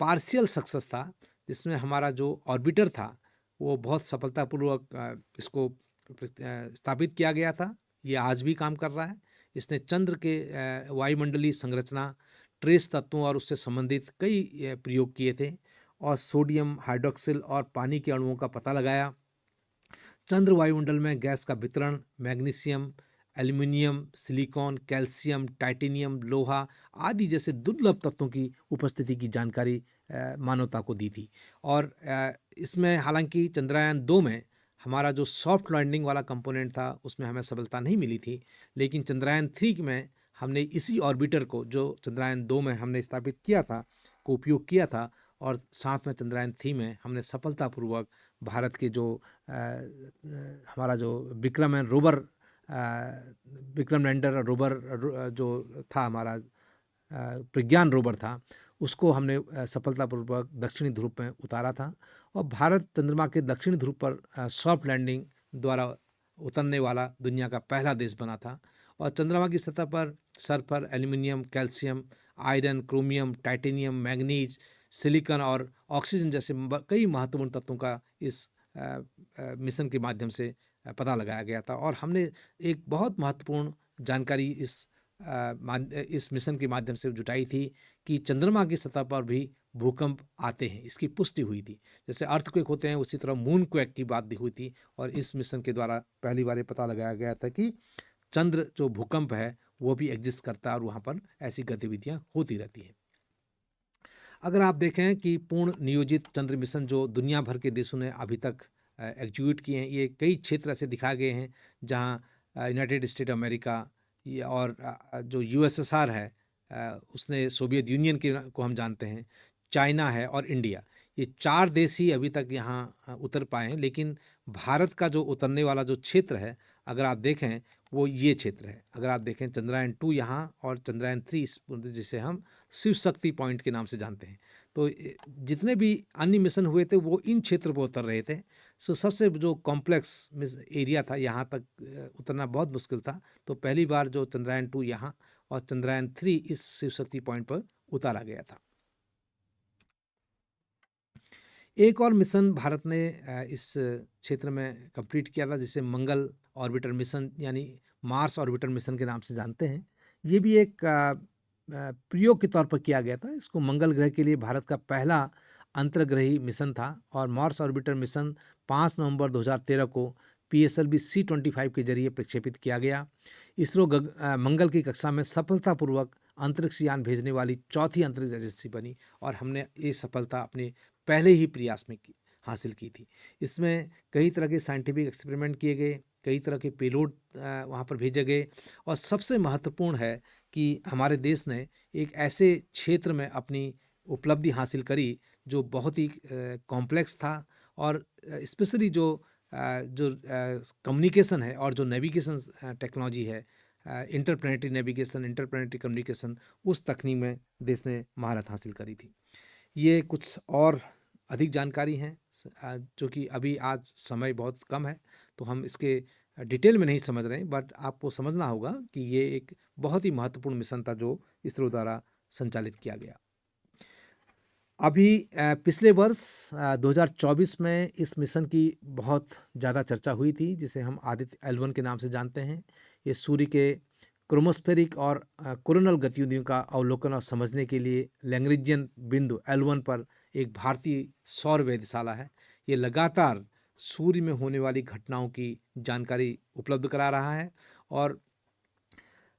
पार्शियल सक्सेस था, जिसमें हमारा जो ऑर्बिटर था वो बहुत सफलतापूर्वक इसको स्थापित किया गया था। ये आज भी काम कर रहा है। इसने चंद्र के वायुमंडलीय संरचना, ट्रेस तत्वों और उससे संबंधित कई प्रयोग किए थे और सोडियम हाइड्रोक्सिल और पानी के अणुओं का पता लगाया। चंद्र वायुमंडल में गैस का वितरण, magnesium, aluminium, silicon, calcium, titanium, लोहा आदि जैसे दुर्लभ तत्वों की उपस्थिति की जानकारी मानवता को दी थी। और इसमें हालांकि चंद्रयान 2 में हमारा जो सॉफ्ट लैंडिंग वाला कंपोनेंट था उसमें हमें सफलता नहीं मिली थी, लेकिन चंद्रयान 3 में हमने इसी ऑर्बिटर को जो चंद्रयान 2 में हमने स्थापित किया था को उपयोग किया था, और साथ में चंद्रयान 3 में हमने सफलतापूर्वक भारत के जो हमारा जो Vikram and rover, Vikram lander rover जो था हमारा प्रज्ञान रोवर था, उसको हमने सफलतापूर्वक दक्षिणी ध्रुव में उतारा था। और भारत चंद्रमा के दक्षिणी ध्रुव पर सॉफ्ट लैंडिंग द्वारा उतरने वाला दुनिया का पहला देश बना था। और चंद्रमा की सतह पर sulphur, aluminium, calcium, iron, chromium, titanium, manganese, silicon और ऑक्सीजन जैसे कई महत्वपूर्ण तत्वों का इस मिशन के माध्यम से पता लगाया गया था। और हमने एक बहुत महत्वपूर्ण जानकारी इस मिशन के माध्यम से जुटाई थी कि चंद्रमा की सतह पर भी भूकंप आते हैं, इसकी पुष्टि हुई थी। जैसे अर्थक्वेक होते हैं उसी तरह मून क्वेक की बात भी हुई थी। और इस मिशन के द्वारा पहली बार ये पता लगाया गया था कि चंद्र जो भूकंप है वो भी एग्जिस्ट करता है और वहाँ पर ऐसी गतिविधियाँ होती रहती हैं। अगर आप देखें कि पूर्ण नियोजित चंद्र मिशन जो दुनिया भर के देशों ने अभी तक एग्जीक्यूट किए हैं, ये कई क्षेत्र ऐसे दिखाए गए हैं जहाँ यूनाइटेड स्टेट अमेरिका और जो यूएसएसआर है, उसने सोवियत यूनियन को हम जानते हैं, चाइना है और इंडिया, ये 4 देश ही अभी तक यहाँ उतर पाए हैं। लेकिन भारत का जो उतरने वाला जो क्षेत्र है अगर आप देखें वो ये क्षेत्र है। अगर आप देखें चंद्रयान 2 यहाँ और चंद्रयान 3 जिसे हम शिव शक्ति पॉइंट के नाम से जानते हैं, तो जितने भी अन्य मिशन हुए थे वो इन क्षेत्र पर उतर रहे थे। सो सबसे जो कॉम्प्लेक्स एरिया था यहाँ तक उतरना बहुत मुश्किल था। तो पहली बार जो चंद्रयान 2 यहाँ और चंद्रयान 3 इस शिव शक्ति पॉइंट पर उतारा गया था। एक और मिशन भारत ने इस क्षेत्र में कंप्लीट किया था जिसे मंगल ऑर्बिटर मिशन यानी मार्स ऑर्बिटर मिशन के नाम से जानते हैं। ये भी एक प्रयोग के तौर पर किया गया था। इसको मंगल ग्रह के लिए भारत का पहला अंतर्ग्रही मिशन था। और मार्स ऑर्बिटर मिशन 5 नवंबर 2013 को PSLV C-25 के जरिए प्रक्षेपित किया गया। इसरो मंगल की कक्षा में सफलतापूर्वक अंतरिक्ष यान भेजने वाली चौथी अंतरिक्ष एजेंसी बनी और हमने ये सफलता अपने पहले ही प्रयास में हासिल की थी। इसमें कई तरह के साइंटिफिक एक्सपेरिमेंट किए गए, कई तरह के पेलोड वहाँ पर भेजे गए और सबसे महत्वपूर्ण है कि हमारे देश ने एक ऐसे क्षेत्र में अपनी उपलब्धि हासिल करी जो बहुत ही कॉम्प्लेक्स था और स्पेशली जो कम्युनिकेशन है और जो नेविगेशन टेक्नोलॉजी है, इंटरप्लेनेटरी नेविगेशन, इंटरप्लेनेटरी कम्युनिकेशन, उस तकनीक में देश ने महारत हासिल करी थी। ये कुछ और अधिक जानकारी हैं जो कि अभी आज समय बहुत कम है तो हम इसके डिटेल में नहीं समझ रहे हैं, बट आपको समझना होगा कि ये एक बहुत ही महत्वपूर्ण मिशन था जो इसरो द्वारा संचालित किया गया। अभी पिछले वर्ष 2024 में इस मिशन की बहुत ज़्यादा चर्चा हुई थी जिसे हम आदित्य L1 के नाम से जानते हैं। ये सूर्य के क्रोमोस्फेरिक और कोरोनल गतिविधियों का अवलोकन और समझने के लिए लैग्रेंजियन बिंदु L1 पर एक भारतीय सौर वेधशाला है। ये लगातार सूर्य में होने वाली घटनाओं की जानकारी उपलब्ध करा रहा है और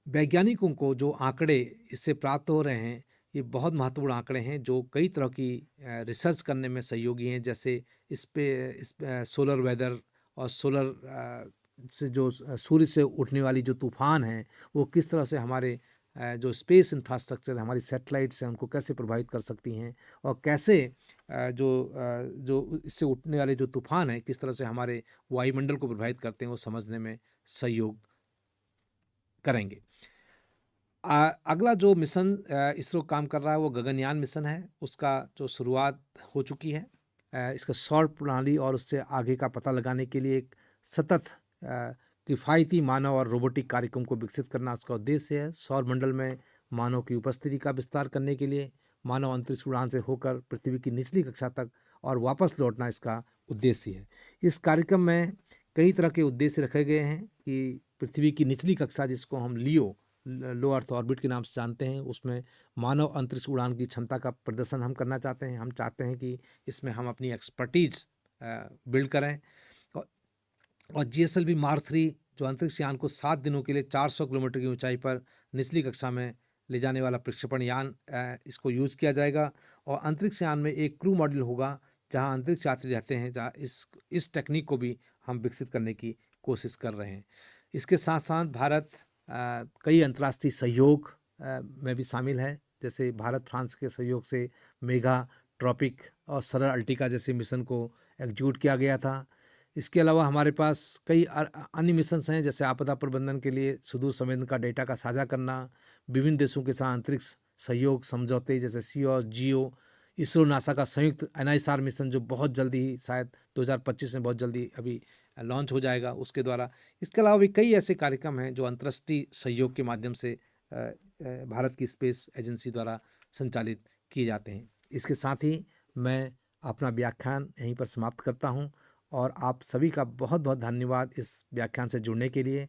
वैज्ञानिकों को जो आंकड़े इससे प्राप्त हो रहे हैं ये बहुत महत्वपूर्ण आंकड़े हैं जो कई तरह की रिसर्च करने में सहयोगी हैं। जैसे इस पे सोलर वेदर और सोलर से जो सूर्य से उठने वाली जो तूफान हैं वो किस तरह से हमारे जो स्पेस इंफ्रास्ट्रक्चर हमारी सैटेलाइट्स हैं उनको कैसे प्रभावित कर सकती हैं और कैसे जो इससे उठने वाले जो तूफान हैं किस तरह से हमारे वायुमंडल को प्रभावित करते हैं वो समझने में सहयोग करेंगे। अगला जो मिशन इसरो काम कर रहा है वो गगनयान मिशन है। उसका जो शुरुआत हो चुकी है, इसका सौर प्रणाली और उससे आगे का पता लगाने के लिए एक सतत किफ़ायती मानव और रोबोटिक कार्यक्रम को विकसित करना उसका उद्देश्य है। सौर मंडल में मानव की उपस्थिति का विस्तार करने के लिए मानव अंतरिक्ष उड़ान से होकर पृथ्वी की निचली कक्षा तक और वापस लौटना इसका उद्देश्य है। इस कार्यक्रम में कई तरह के उद्देश्य रखे गए हैं कि पृथ्वी की निचली कक्षा जिसको हम लियो लो अर्थ ऑर्बिट के नाम से जानते हैं, उसमें मानव अंतरिक्ष उड़ान की क्षमता का प्रदर्शन हम करना चाहते हैं। हम चाहते हैं कि इसमें हम अपनी एक्सपर्टीज बिल्ड करें। और जीएसएलवी मार्क 3 जो अंतरिक्ष यान को 7 दिनों के लिए 400 किलोमीटर की ऊंचाई पर निचली कक्षा में ले जाने वाला प्रक्षेपण यान, इसको यूज़ किया जाएगा। और अंतरिक्ष यान में एक क्रू मॉड्यूल होगा जहां अंतरिक्ष यात्री रहते हैं, जहां इस टेक्निक को भी हम विकसित करने की कोशिश कर रहे हैं। इसके साथ साथ भारत कई अंतर्राष्ट्रीय सहयोग में भी शामिल है, जैसे भारत फ्रांस के सहयोग से मेगा, ट्रॉपिक और सरल अल्टिका जैसे मिशन को एग्जीक्यूट किया गया था। इसके अलावा हमारे पास कई अन्य मिशंस हैं, जैसे आपदा प्रबंधन के लिए सुदूर संवेदन का डेटा का साझा करना, विभिन्न देशों के साथ अंतरिक्ष सहयोग समझौते जैसे सी और जियो, इसरो नासा का संयुक्त एनआईएसआर मिशन जो बहुत जल्दी ही शायद 2025 में बहुत जल्दी अभी लॉन्च हो जाएगा उसके द्वारा। इसके अलावा भी कई ऐसे कार्यक्रम हैं जो अंतर्राष्ट्रीय सहयोग के माध्यम से भारत की स्पेस एजेंसी द्वारा संचालित किए जाते हैं। इसके साथ ही मैं अपना व्याख्यान यहीं पर समाप्त करता हूं और आप सभी का बहुत बहुत धन्यवाद इस व्याख्यान से जुड़ने के लिए।